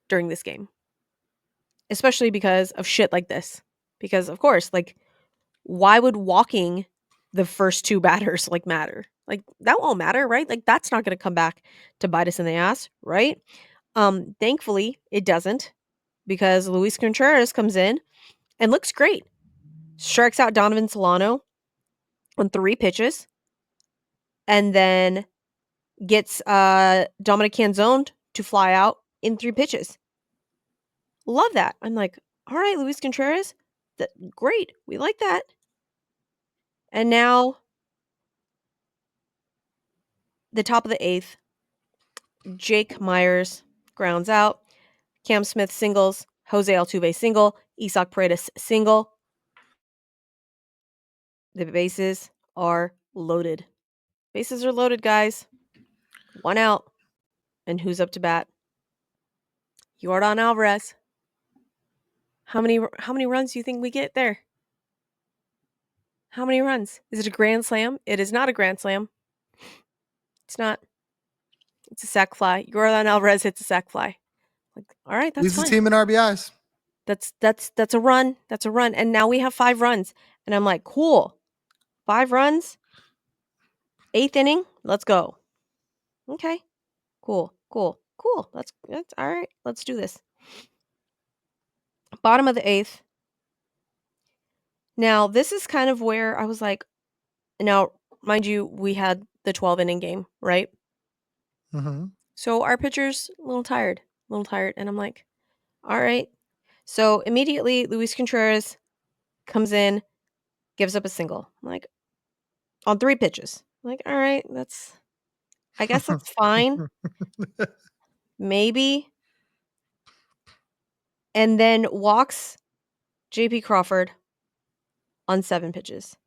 during this game, especially because of shit like this. Because, of course, like, why would walking the first two batters like matter? Like, that won't matter, right? Like, that's not going to come back to bite us in the ass, right? Thankfully, it doesn't because Luis Contreras comes in and looks great. Strikes out Donovan Solano on 3 pitches and then gets Dominic Canzone to fly out in 3 pitches. Love that. I'm like, all right, Luis Contreras, great. We like that. And now, the top of the 8th, Jake Myers grounds out. Cam Smith singles. Jose Altuve single. Isaac Paredes single. The bases are loaded. Bases are loaded, guys. 1 out. And who's up to bat? Yordan Alvarez. How many runs do you think we get there? How many runs? Is it a grand slam? It is not a grand slam. It's not. It's a sac fly. Yordan Alvarez hits a sac fly. Like, all right, that's Leads the fine. team in RBIs. That's a run. That's a run. And now we have 5 runs. And I'm like, cool. 5 runs. 8th inning. Let's go. Okay. Cool. That's all right. Let's do this. Bottom of the 8th. Now, this is kind of where I was like, now, mind you, we had the 12-inning game, right? Mm-hmm. So our pitcher's a little tired. And I'm like, all right. So immediately, Luis Contreras comes in, gives up a single. I'm like, on 3 pitches. I'm like, all right, I guess that's fine. Maybe. And then walks JP Crawford on 7 pitches.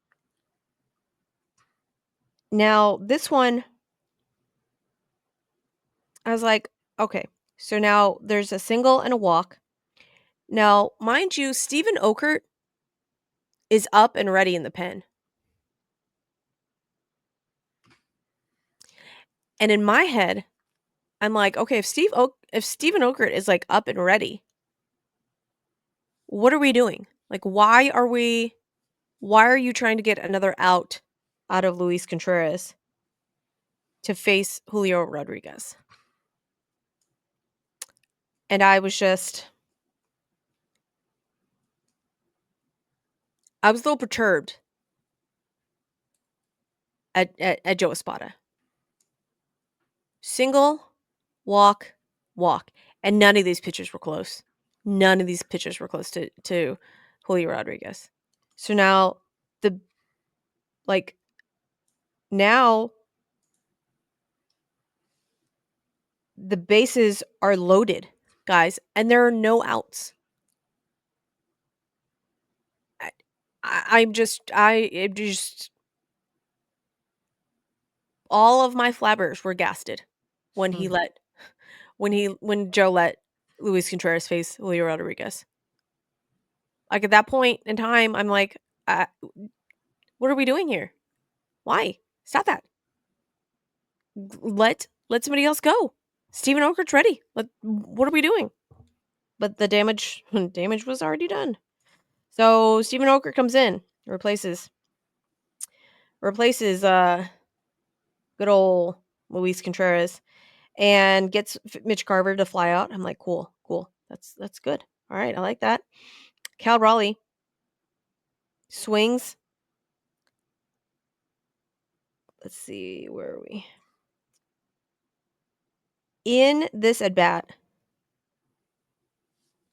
Now, this one, I was like, okay. So now there's a single and a walk. Now, mind you, Steven Okert is up and ready in the pen. And in my head, I'm like, okay, if Steven Okert is like up and ready, what are we doing? Like, why are you trying to get another out of Luis Contreras to face Julio Rodriguez? And I was a little perturbed at Joe Espada. Single, walk. And none of these pitchers were close. None of these pitchers were close to Julio Rodriguez. So now now the bases are loaded, guys, and there are no outs. It just all of my flabbers were gasted when when Joe let Luis Contreras face Julio Rodriguez. Like at that point in time, I'm like, what are we doing here? Why? Stop that. Let somebody else go. Steven Okert's ready. What are we doing? But the damage was already done. So Steven Okert comes in, replaces good old Luis Contreras, and gets Mitch Garver to fly out. I'm like, cool. That's good. All right, I like that. Cal Raleigh swings. Let's see, where are we? In this at bat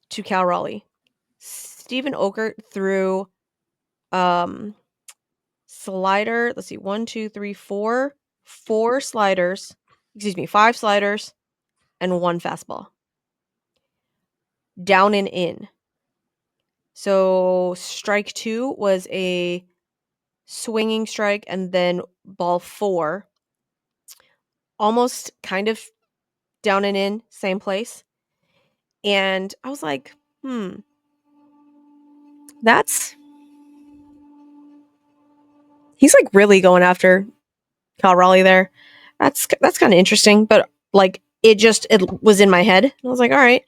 to Cal Raleigh, Steven Okert threw slider. Let's see, 1, 2, 3, 4 sliders. Excuse me, 5 sliders and 1 fastball. down and in. So strike 2 was a swinging strike, and then ball 4, almost kind of down and in, same place. And I was like, that's he's like really going after Cal Raleigh there. That's kind of interesting, but like it was in my head. And I was like, all right.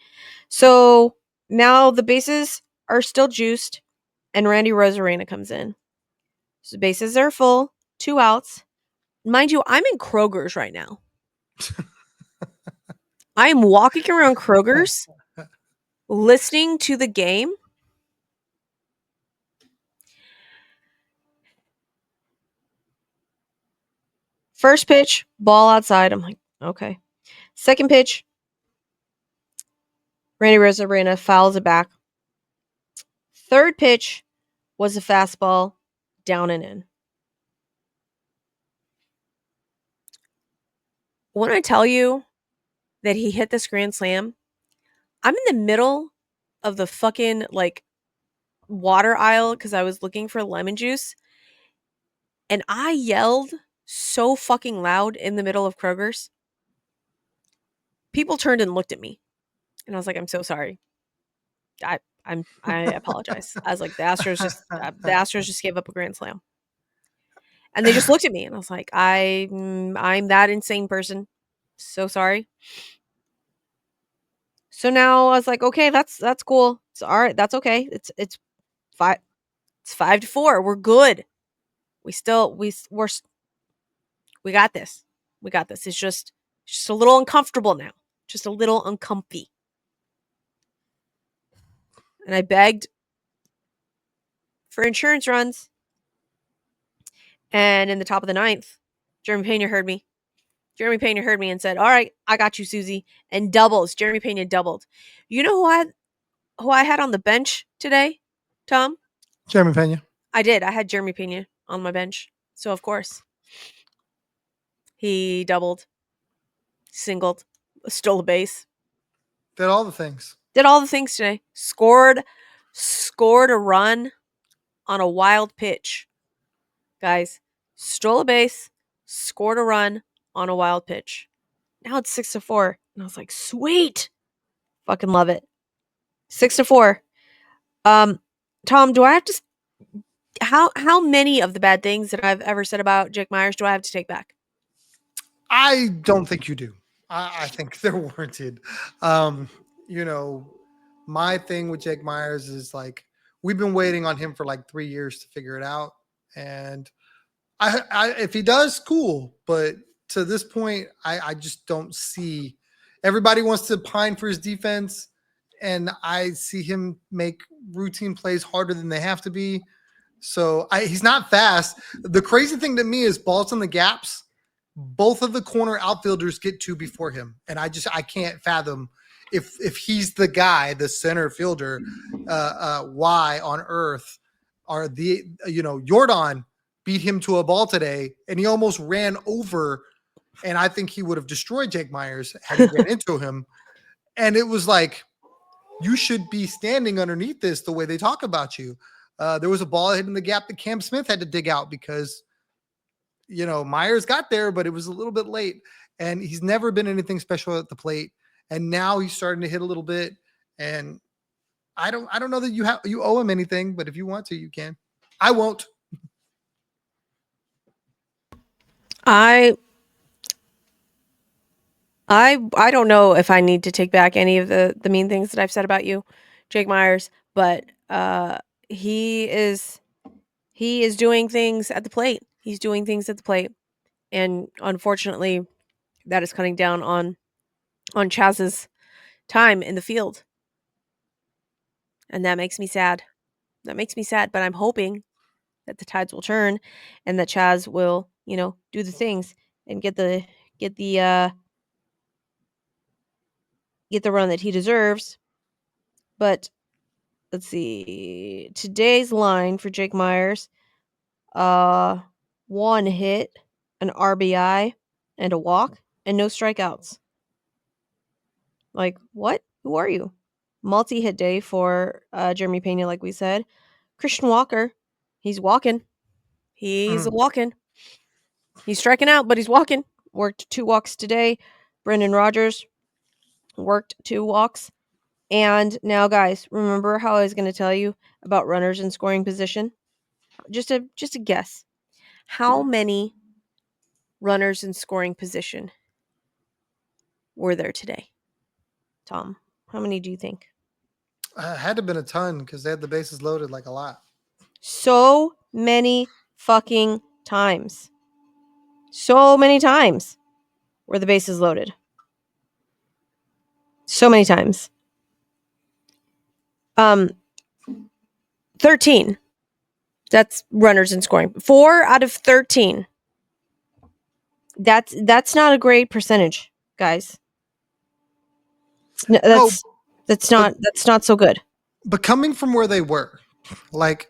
So now the bases are still juiced, and Randy Rosarena comes in. So the bases are full, 2 outs. Mind you, I'm in Kroger's right now. I am walking around Kroger's, listening to the game. First pitch, ball outside. I'm like, okay. Second pitch, Randy Rosarena fouls it back. Third pitch was a fastball, down and in. When I tell you that he hit this grand slam, I'm in the middle of the fucking like water aisle because I was looking for lemon juice, and I yelled so fucking loud in the middle of Kroger's. People turned and looked at me, and I was like, "I'm so sorry. I apologize." I was like, "The Astros just gave up a grand slam," and they just looked at me, and I was like, I'm that insane person. So sorry." So now I was like, "Okay, that's cool. It's all right. That's okay. It's 5 it's 5-4. We're good. We still we got this. We got this. It's just a little uncomfortable now. Just a little uncomfy." And I begged for insurance runs. And in the top of the ninth, Jeremy Pena heard me. Jeremy Pena heard me and said, "All right, I got you, Suzy." And doubles. Jeremy Pena doubled. You know who I had on the bench today, Tom? Jeremy Pena. I did. I had Jeremy Pena on my bench. So of course, he doubled, singled, stole a base. Did all the things. Did all the things today. Scored a run on a wild pitch. Guys, stole a base, scored a run on a wild pitch. Now it's 6-4. And I was like, sweet. Fucking love it. 6-4. Tom, do I have to how many of the bad things that I've ever said about Jake Myers do I have to take back? I don't think you do. I think they're warranted. You know, my thing with Jake Myers is like we've been waiting on him for like 3 years to figure it out, and if he does, cool. But to this point, I just don't see. Everybody wants to pine for his defense, and I see him make routine plays harder than they have to be. So he's not fast. The crazy thing to me is balls in the gaps. Both of the corner outfielders get to before him, and I can't fathom if he's the guy, the center fielder. Why on earth are Jordan beat him to a ball today, and he almost ran over, and I think he would have destroyed Jake Myers had he ran into him. And it was like, you should be standing underneath this the way they talk about you. There was a ball hitting the gap that Cam Smith had to dig out because, Myers got there, but it was a little bit late. And he's never been anything special at the plate. And now he's starting to hit a little bit. And I don't know that you owe him anything, but if you want to, you can. I won't. I don't know if I need to take back any of the mean things that I've said about you, Jake Myers, but he is doing things at the plate. He's doing things at the plate. And unfortunately, that is cutting down on Chaz's time in the field. And that makes me sad. But I'm hoping that the tides will turn and that Chaz will, do the things and get the run that he deserves. But let's see. Today's line for Jake Myers, 1 hit, an RBI, and a walk, and no strikeouts. Like, what? Who are you? multi-hit day for Jeremy Pena, like we said. Christian Walker, he's walking. He's Mhm. walking. He's striking out, but he's walking. Worked 2 walks today. Brendan Rodgers worked 2 walks. And now, guys, remember how I was going to tell you about runners in scoring position? Just a guess. How many runners in scoring position were there today? Tom, how many do you think? Had to have been a ton because they had the bases loaded like a lot. So many fucking times. So many times were the bases loaded. So many times. 13. That's runners in scoring. 4 out of 13. That's not a great percentage, guys. No, No, but that's not so good. coming from where they were, like,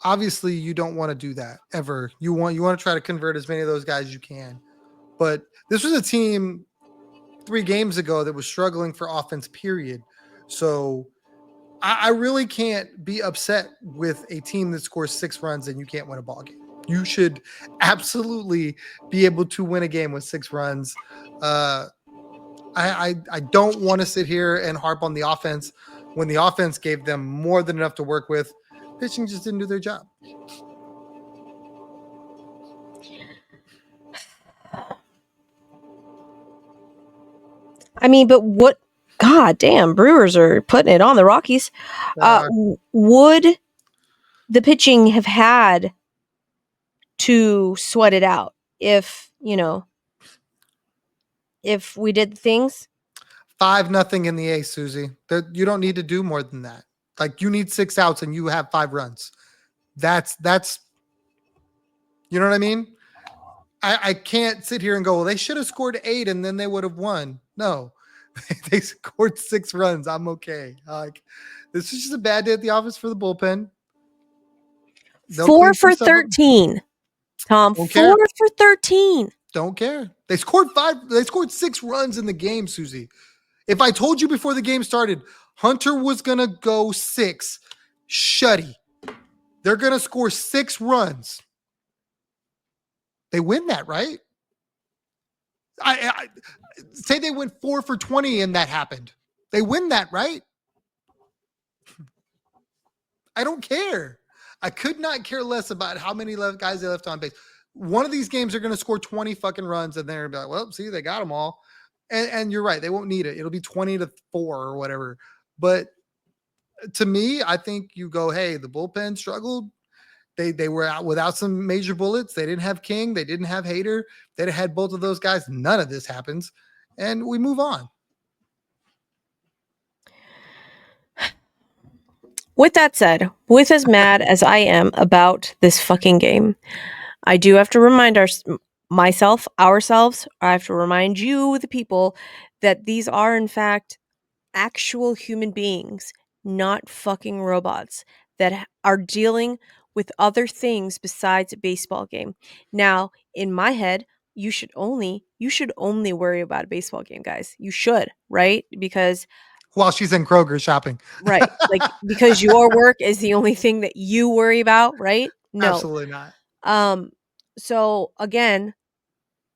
obviously you don't want to do that ever. You want to try to convert as many of those guys as you can. But this was a team 3 games ago that was struggling for offense, period. So I really can't be upset with a team that scores 6 runs and you can't win a ball game. You should absolutely be able to win a game with 6 runs. I don't want to sit here and harp on the offense when the offense gave them more than enough to work with. Pitching just didn't do their job. I mean, but what? God damn, Brewers are putting it on the Rockies. Would the pitching have had to sweat it out if we did things? 5-0 in the A, Suzy. You don't need to do more than that. Like, you need 6 outs and you have 5 runs. That's you know what I mean? I can't sit here and go, well, they should have scored 8 and then they would have won. No, they scored 6 runs. I'm okay. Like, this is just a bad day at the office for the bullpen. They'll 4 clean some for stuff up. 13. Tom, Don't 4 care. for 13. Don't care. They scored 5. They scored 6 runs in the game, Suzy. If I told you before the game started, Hunter was going to go 6, shutty. They're going to score 6 runs. They win that, right? I say they went 4 for 20 and that happened. They win that, right? I don't care. I could not care less about how many guys they left on base. One of these games are going to score 20 fucking runs and they're going to be like, well, see, they got them all. And you're right. They won't need it. It'll be 20-4 or whatever. But to me, I think you go, hey, the bullpen struggled. They were out without some major bullets. They didn't have King. They didn't have Hader. They'd have had both of those guys. None of this happens. And we move on. With that said, with as mad as I am about this fucking game, I do have to remind ourselves, I have to remind you, the people, that these are in fact actual human beings, not fucking robots that are dealing with other things besides a baseball game. Now, in my head, you should only worry about a baseball game, guys. You should, right? Because While she's in Kroger shopping. right, like because your work is the only thing that you worry about, right? No. Absolutely not. So again,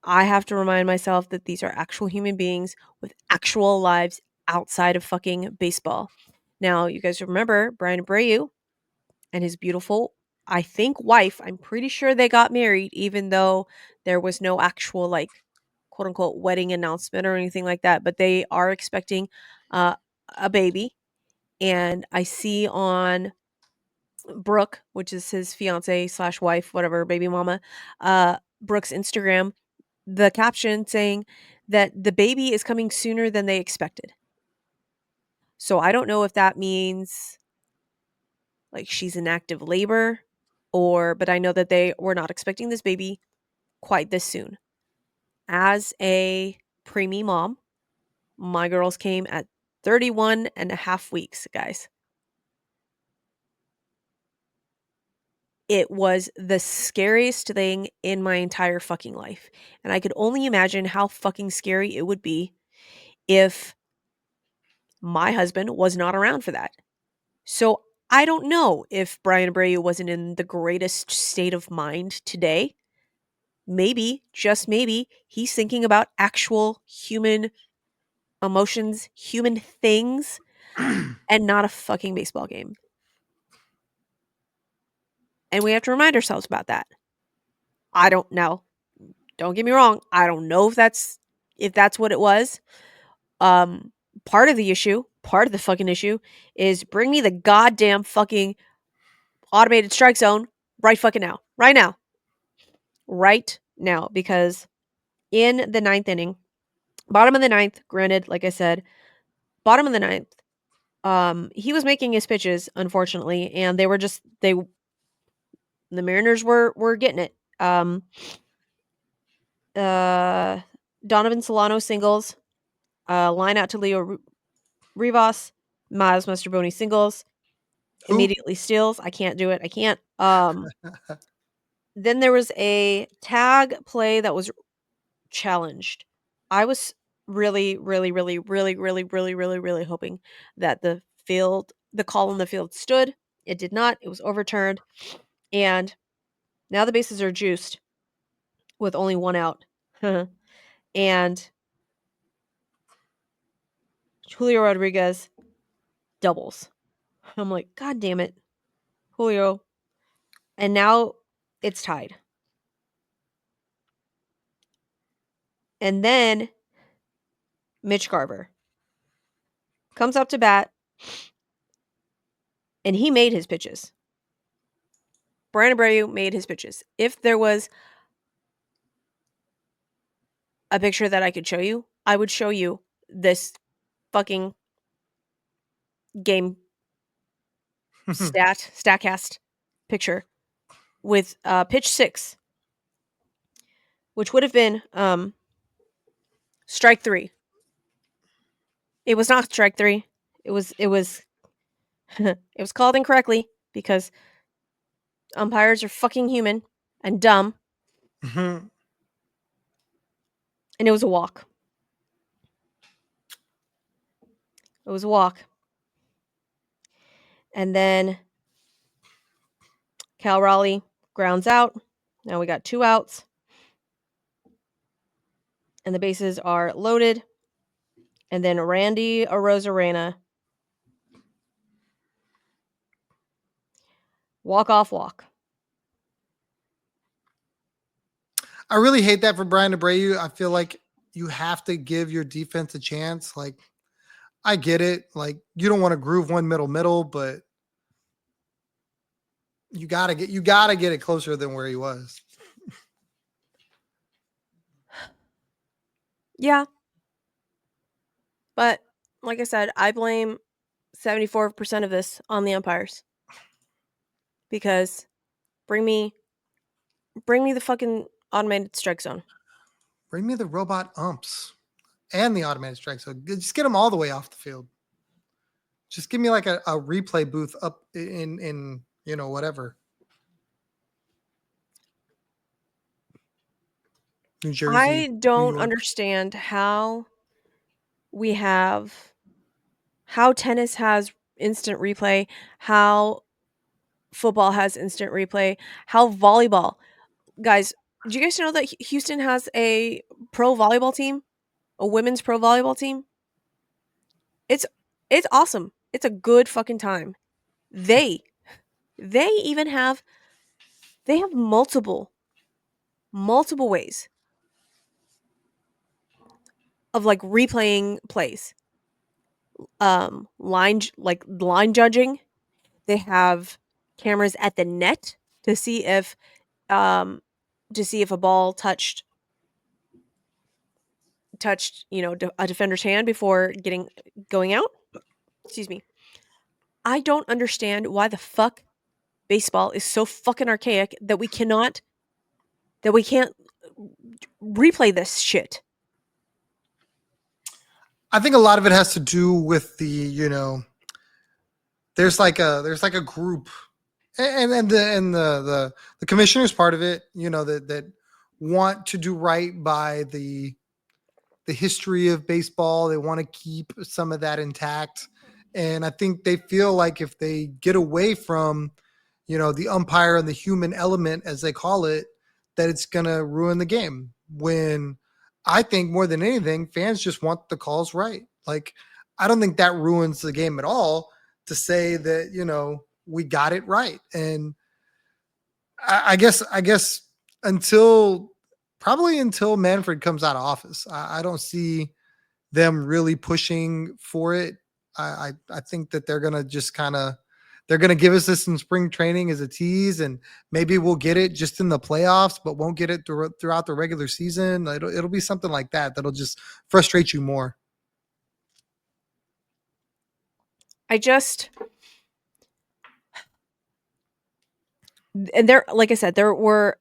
I have to remind myself that these are actual human beings with actual lives outside of fucking baseball. Now, you guys remember Brian Abreu and his beautiful, I think, wife. I'm pretty sure they got married, even though there was no actual, like, quote unquote, wedding announcement or anything like that. But they are expecting a baby. And I see on Brooke, which is his fiance slash wife, whatever, baby mama, Brooke's Instagram, the caption saying that the baby is coming sooner than they expected. So I don't know if that means like she's in active labor but I know that they were not expecting this baby quite this soon. As a preemie mom, my girls came at 31 and a half weeks, guys. It was the scariest thing in my entire fucking life. And I could only imagine how fucking scary it would be if My husband was not around for that. So I don't know if Brian Abreu wasn't in the greatest state of mind today. Maybe, just maybe, he's thinking about actual human emotions, human things, and not a fucking baseball game. And we have to remind ourselves about that. I don't know. Don't get me wrong. I don't know if that's what it was. Um Part of the fucking issue is bring me the goddamn fucking automated strike zone right fucking now. Right now. Right now, because in the ninth inning, bottom of the ninth, granted, like I said, bottom of the ninth, he was making his pitches, unfortunately, and the Mariners were getting it. Donovan Solano singles, line out to Leo Rivas, Miles Mastroboni singles, Who? immediately steals. I can't do it. I can't. Then there was a tag play that was challenged. I was really, really, really, really, really, really, really, really hoping that the call on the field stood. It did not. It was overturned. And now the bases are juiced with only one out. And Julio Rodriguez doubles. I'm like, God damn it, Julio. And now it's tied. And then Mitch Garver comes up to bat and he made his pitches. Brian Abreu made his pitches. If there was a picture that I could show you, I would show you this fucking game statcast picture with pitch 6, which would have been strike 3. It was not strike 3. It was it was called incorrectly because umpires are fucking human and dumb, Mhm. and it was a walk. It was a walk. And then Cal Raleigh grounds out. Now we got 2 outs. And the bases are loaded. And then Randy Arozarena, walk-off walk. I really hate that for Brian Abreu. I feel like you have to give your defense a chance. Like, I get it. Like, you don't want to groove one middle, but you gotta get it closer than where he was. Yeah. But like I said, I blame 74% of this on the umpires. Because bring me the fucking automated strike zone. Bring me the robot umps and the automated strike. So just get them all the way off the field. Just give me like a replay booth up in whatever. New Jersey, I New don't York. understand how how tennis has instant replay, how football has instant replay, how volleyball. Guys, do you guys know that Houston has a pro volleyball team? A women's pro volleyball team? It's it's awesome. It's a good fucking time. They they even have multiple ways of like replaying plays. Line judging. They have cameras at the net to see if um a ball touched, a defender's hand before going out. Excuse me. I don't understand why the fuck baseball is so fucking archaic that we can't replay this shit. I think a lot of it has to do with there's like a group, and the commissioner's part of it, that want to do right by the the history of baseball. They want to keep some of that intact. And I think they feel like if they get away from, the umpire and the human element, as they call it, that it's going to ruin the game. When I think more than anything, fans just want the calls right. Like, I don't think that ruins the game at all to say that, we got it right. And I guess until probably until Manfred comes out of office, I don't see them really pushing for it. I think that they're gonna just they're gonna give us this in spring training as a tease, and maybe we'll get it just in the playoffs, but won't get it throughout the regular season. It'll be something like that that'll just frustrate you more. And there, like I said,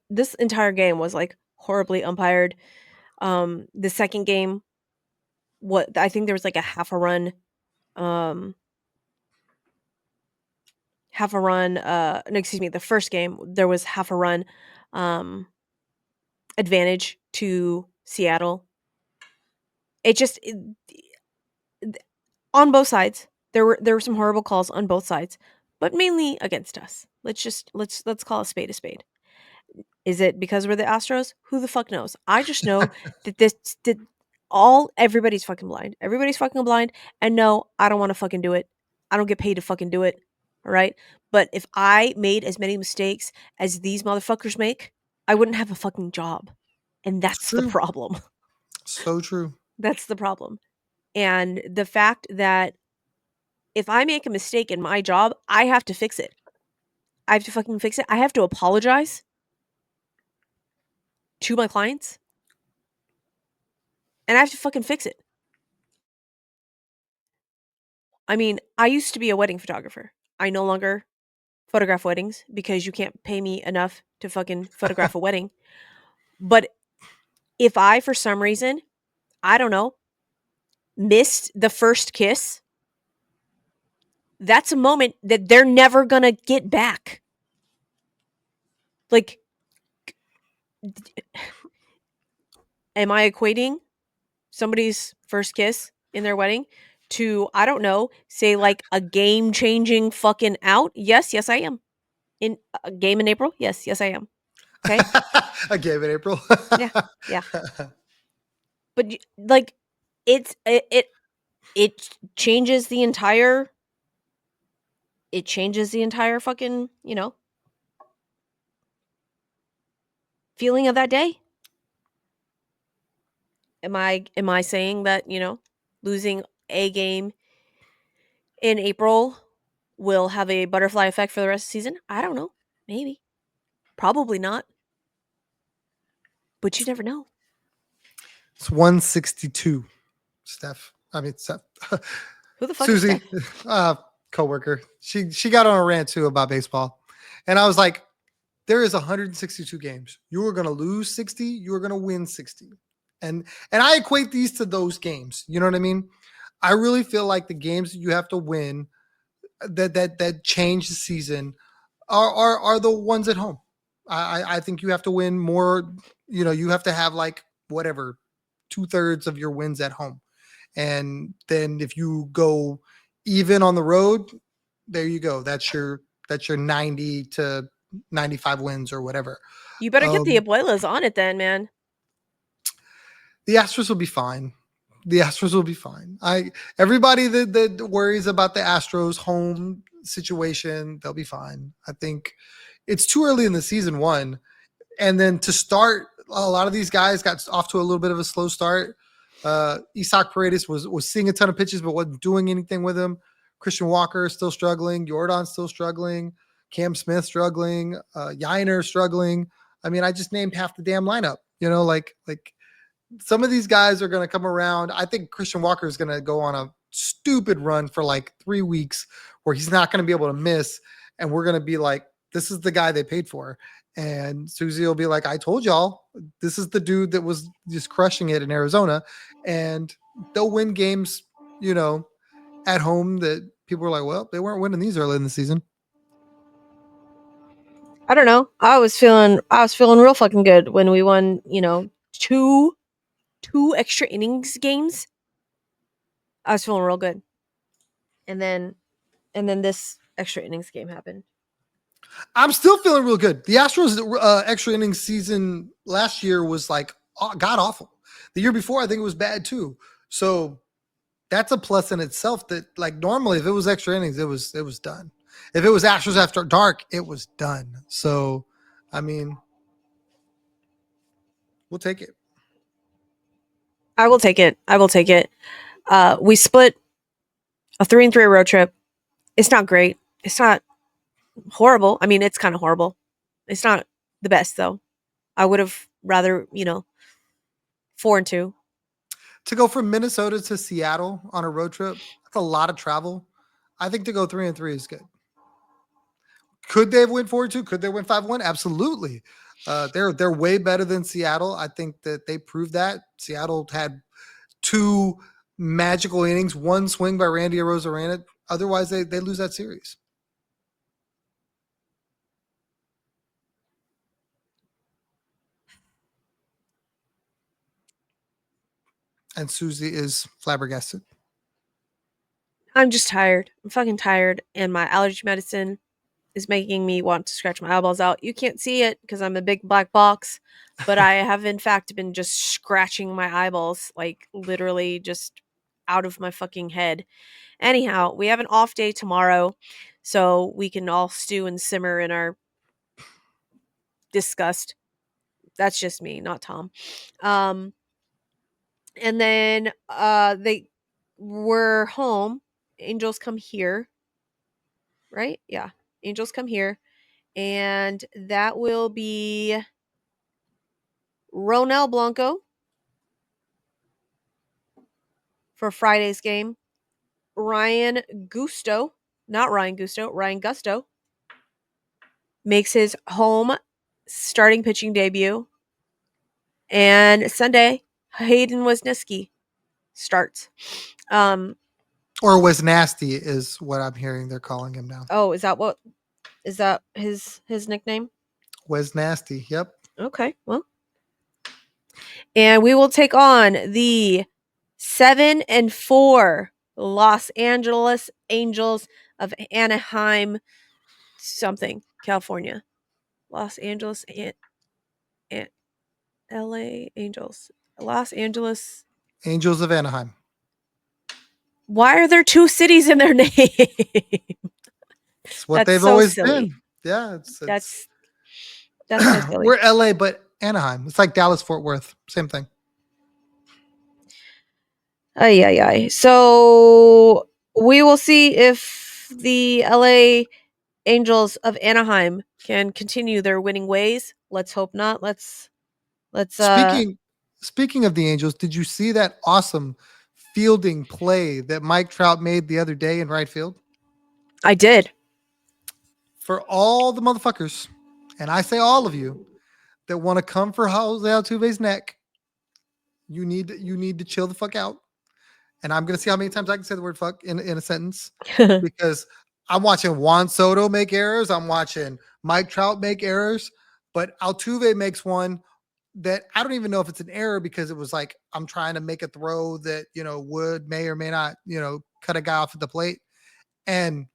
this entire game was like horribly umpired. The second game, I think there was like a half a run, no, excuse me, the first game there was half a run advantage to Seattle. On both sides there were some horrible calls on both sides, but mainly against us. Let's call a spade a spade. Is it because we're the Astros? Who the fuck knows? I just know that everybody's fucking blind. Everybody's fucking blind. And no, I don't want to fucking do it. I don't get paid to fucking do it. All right. But if I made as many mistakes as these motherfuckers make, I wouldn't have a fucking job. And that's the problem. So true. That's the problem. And the fact that if I make a mistake in my job, I have to fix it. I have to fucking fix it. I have to apologize to my clients. And I have to fucking fix it. I mean, I used to be a wedding photographer. I no longer photograph weddings because you can't pay me enough to fucking photograph a wedding. But if I, for some reason, I don't know, missed the first kiss, that's a moment that they're never gonna get back. Like, am I equating somebody's first kiss in their wedding to, I don't know, say like a game-changing fucking out? Yes, I am. In a game in April? Yes, I am. Okay? A game in April? Yeah. But like, it changes the entire fucking, feeling of that day. Am I saying that, losing a game in April will have a butterfly effect for the rest of the season? I don't know. Maybe. Probably not. But you never know. It's 162, Steph. I mean, Steph. Who the fuck Suzy, is coworker. She got on a rant too about baseball, and I was like, "There is 162 games. You are going to lose 60. You are going to win 60." And I equate these to those games. You know what I mean? I really feel like the games that you have to win that change the season are the ones at home. I think you have to win more. You have to have like whatever 2/3 of your wins at home. And then if you go even on the road, there you go. That's your 90 to 95 wins or whatever. You better get the abuelas on it then, man. The Astros will be fine. The Astros will be fine. Everybody that worries about the Astros home situation, they'll be fine. I think it's too early in the season, one. And then to start, a lot of these guys got off to a little bit of a slow start. Isaac Paredes was seeing a ton of pitches, but wasn't doing anything with them. Christian Walker is still struggling. Jordan's still struggling. Cam Smith struggling. Yiner struggling. I mean, I just named half the damn lineup. Like some of these guys are going to come around. I think Christian Walker is going to go on a stupid run for like 3 weeks where he's not going to be able to miss. And we're going to be like, this is the guy they paid for. And Suzy will be like, I told y'all, this is the dude that was just crushing it in Arizona. And they'll win games, at home that people are like, well, they weren't winning these early in the season. I don't know. I was feeling real fucking good when we won, two 2 extra innings games, I was feeling real good. And then this extra innings game happened. I'm still feeling real good. The Astros extra innings season last year was like god awful. The year before, I think it was bad too. So that's a plus in itself. That like normally, if it was extra innings, it was done. If it was Astros after dark, it was done. So, I mean, we'll take it. I will take it. I will take it. We split a 3-3 road trip. It's not great. It's not horrible. I mean, it's kind of horrible. It's not the best though. I would have rather, 4-2. To go from Minnesota to Seattle on a road trip, that's a lot of travel. I think to go 3-3 is good. Could they have win 4-2? Could they win 5-1? Absolutely. They're way better than Seattle. I think that they proved that. Seattle had 2 magical innings, 1 swing by Randy Arozarena. Otherwise, they lose that series. And Suzy is flabbergasted. I'm just tired. I'm fucking tired, and my allergy medicine is making me want to scratch my eyeballs out. You can't see it because I'm a big black box, but I have in fact been just scratching my eyeballs, like literally just out of my fucking head. Anyhow, we have an off day tomorrow, so we can all stew and simmer in our disgust. That's just me, not Tom. Um, and then they were home. Angels come here, right? Yeah, Angels come here, and that will be Ronel Blanco for Friday's game. Ryan Gusto, not Ryan Gusto, Ryan Gusto makes his home starting pitching debut. And Sunday, Hayden Wesneski starts. Or was nasty is what I'm hearing they're calling him now. Oh, is that his nickname? Was nasty. Yep. Okay, well. And we will take on the 7-4 Los Angeles Angels of Anaheim something, California. Los Angeles and LA Angels. Los Angeles. Angels of Anaheim. Why are there 2 cities in their name? It's what That's they've so always silly. been. Yeah, it's That's so silly. we're LA, but Anaheim. It's like Dallas, Fort Worth. Same thing. Ay, ay, ay. So we will see if the LA Angels of Anaheim can continue their winning ways. Let's hope not. Let's Speaking of the Angels, did you see that awesome fielding play that Mike Trout made the other day in right field? I did. For all the motherfuckers, and I say all of you that want to come for Jose Altuve's neck, you need to chill the fuck out. And I'm gonna see how many times I can say the word fuck in a sentence, because I'm watching Juan Soto make errors. I'm watching Mike Trout make errors, but Altuve makes one that I don't even know if it's an error, because it was like I'm trying to make a throw that may or may not cut a guy off at the plate and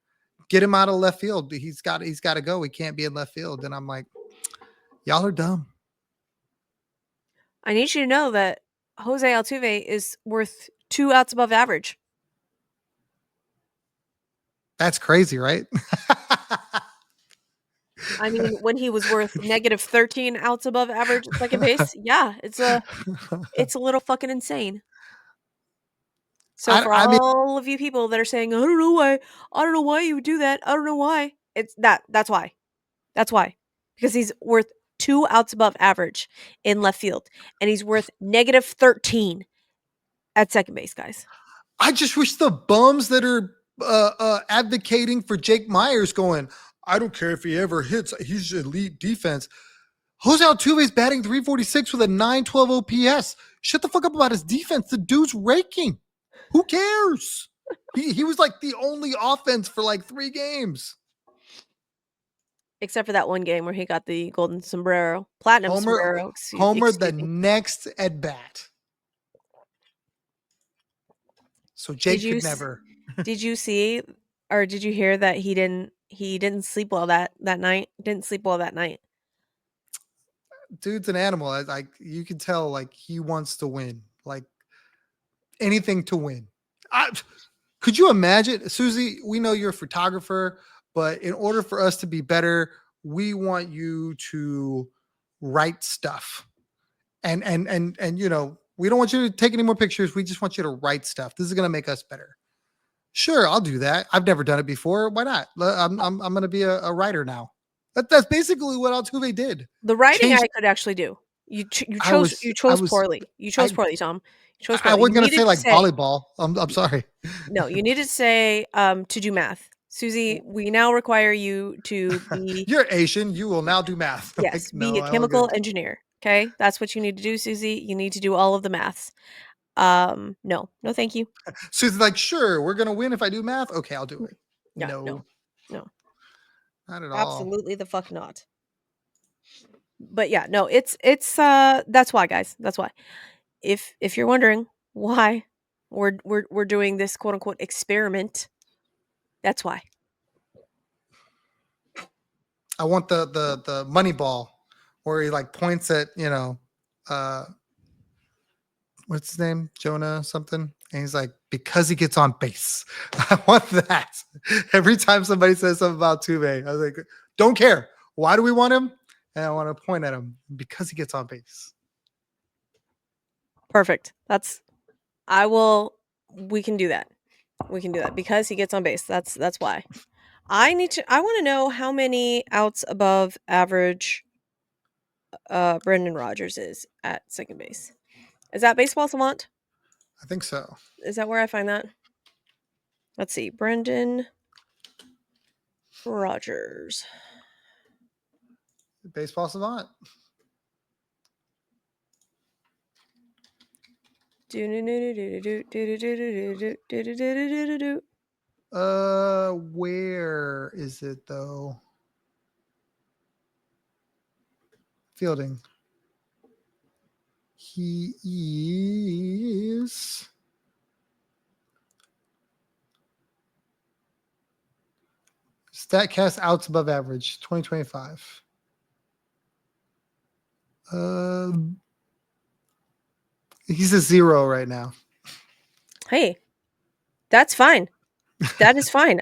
get him out of left field. He's got to go. He can't be in left field. And I'm like, y'all are dumb. I need you to know that Jose Altuve is worth 2 outs above average. That's crazy, right? I mean, when he was worth negative 13 outs above average at second base, yeah, it's a little fucking insane. So for I mean, all of you people that are saying, I don't know why you would do that, I don't know why. That's why. That's why. Because he's worth 2 outs above average in left field, and he's worth negative 13 at second base, guys. I just wish the bums that are advocating for Jake Myers going, I don't care if he ever hits, he's elite defense. Jose Altuve's batting 346 with a 912 OPS. Shut the fuck up about his defense. The dude's raking. Who cares? He was like the only offense for like 3 games. Except for that one game where he got the golden sombrero, platinum sombrero. Homer Excuse the me. next at bat. So Did Jake you could never. did you see or did you hear that he didn't sleep well that night? Didn't sleep well that night. Dude's an animal. Like you can tell, like he wants to win. Like anything to win. Could you imagine, Suzy? We know you're a photographer, but in order for us to be better, we want you to write stuff. And we don't want you to take any more pictures. We just want you to write stuff. This is going to make us better. Sure, I'll do that. I've never done it before. Why not? I'm going to be a writer now. That's basically what Altuve did. The writing Change. I could actually do. I was You I chose was poorly. You chose I poorly, Tom. You chose I poorly. You wasn't going to say needed to like say volleyball. I'm sorry. no, you needed to say to do math. Suzy, we now require you to be You're Asian. You will now do math. I'm like, yes, be no, a I don't chemical get. engineer. Okay? That's what you need to do, Suzy. You need to do all of the maths. No. No, thank you. Susan's like, sure, we're gonna win if I do math. Okay, I'll do it. Yeah, no. No, No. not at all. Absolutely the fuck not. But yeah, no, it's that's why, guys. That's why. If you're wondering why we're doing this quote unquote experiment, that's why. I want the money ball where he like points at uh, what's his name, Jonah something, and he's like, because he gets on base. I want that. Every time somebody says something about Tuve, I was like, don't care. Why do we want him? And I want to point at him because he gets on base. Perfect. We can do that. We can do that because he gets on base. That's why. I want to know how many outs above average Brendan Rodgers is at second base. Is that Baseball Savant? I think so. Is that where I find that? Let's see. Brendan Rodgers. Baseball savant. Where is it though? Fielding. He is Statcast outs above average 2025. He's a 0 right now. Hey, that's fine. That is fine.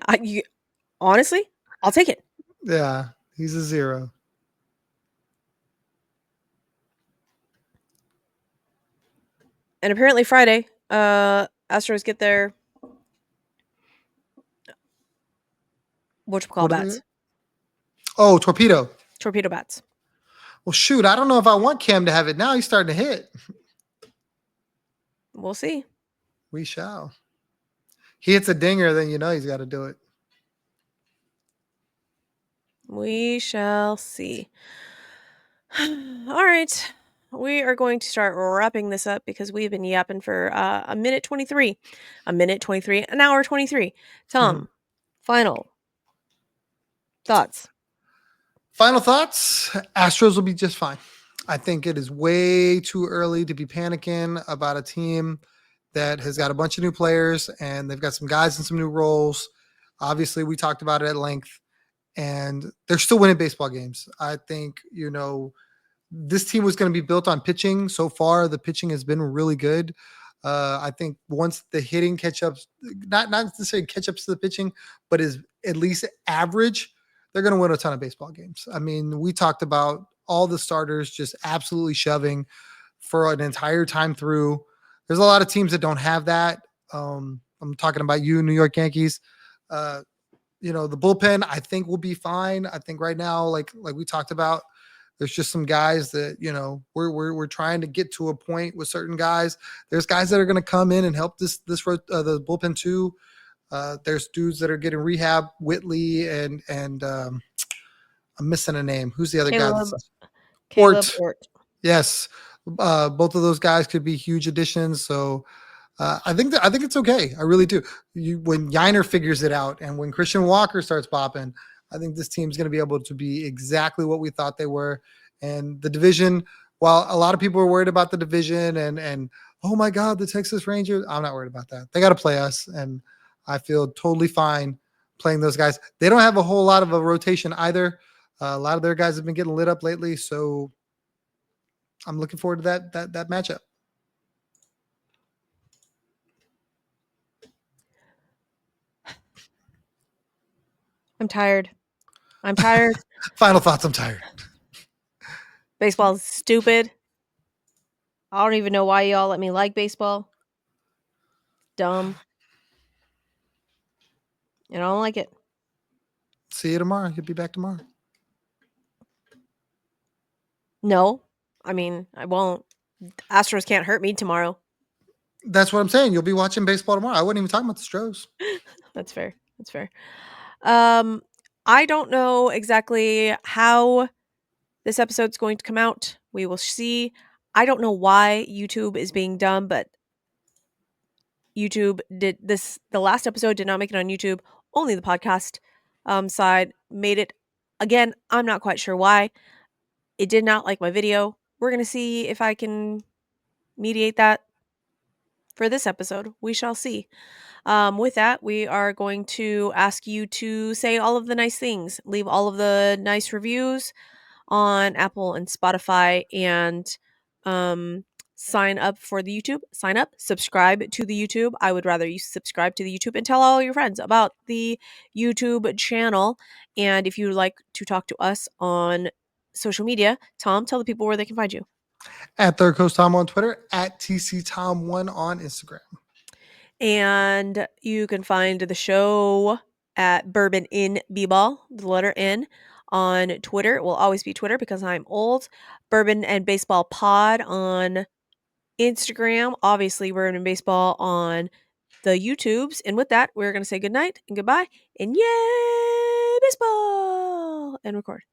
Honestly, I'll take it. Yeah, he's a 0. And apparently Friday, Astros get their What whatchamacall do they bats. get? Oh, torpedo. Torpedo bats. Well, shoot, I don't know if I want Cam to have it now. He's starting to hit. We'll see. We shall. He hits a dinger, then he's got to do it. We shall see. All right. We are going to start wrapping this up because we've been yapping for a minute 23. A minute 23, an hour 23. Tom, final thoughts. Final thoughts. Astros will be just fine. I think it is way too early to be panicking about a team that has got a bunch of new players and they've got some guys in some new roles. Obviously, we talked about it at length, and they're still winning baseball games. I think, this team was going to be built on pitching. So far, the pitching has been really good. I think once the hitting catch ups, not necessarily catch ups to the pitching, but is at least average, they're going to win a ton of baseball games. I mean, we talked about all the starters just absolutely shoving for an entire time through. There's a lot of teams that don't have that. I'm talking about you, New York Yankees. The bullpen I think will be fine. I think right now, like we talked about, there's just some guys that we're trying to get to a point with certain guys. There's guys that are going to come in and help the bullpen too. There's dudes that are getting rehab, Whitley and I'm missing a name. Who's the other guy? Caleb Ort. Yes, both of those guys could be huge additions. So I think it's okay. I really do. When Yiner figures it out and when Christian Walker starts popping, I think this team's going to be able to be exactly what we thought they were. And the division, while a lot of people are worried about the division and oh my God, the Texas Rangers. I'm not worried about that. They got to play us, and I feel totally fine playing those guys. They don't have a whole lot of a rotation either. A lot of their guys have been getting lit up lately, so I'm looking forward to that matchup. I'm tired. I'm tired. Final thoughts. I'm tired. Baseball is stupid. I don't even know why y'all let me like baseball. Dumb. And I don't like it. See you tomorrow. You'll be back tomorrow. No. I mean, I won't. Astros can't hurt me tomorrow. That's what I'm saying. You'll be watching baseball tomorrow. I wasn't even talking about the Stros. That's fair. That's fair. I don't know exactly how this episode's going to come out. We will see. I don't know why YouTube is being dumb, but YouTube did this. The last episode did not make it on YouTube. Only the podcast side made it. Again, I'm not quite sure why. It did not like my video. We're going to see if I can mediate that for this episode. We shall see. With that, we are going to ask you to say all of the nice things, leave all of the nice reviews on Apple and Spotify, and sign up for the YouTube. Sign up, subscribe to the YouTube. I would rather you subscribe to the YouTube and tell all your friends about the YouTube channel. And if you'd like to talk to us on social media, Tom, tell the people where they can find you. At Third Coast Tom on Twitter, at TC Tom1 on Instagram. And you can find the show at Bourbon in B-Ball, the letter N, on Twitter. It will always be Twitter because I'm old. Bourbon and Baseball Pod on Instagram. Obviously, Bourbon and Baseball on the YouTubes. And with that, we're going to say goodnight and goodbye and yay, baseball! And record.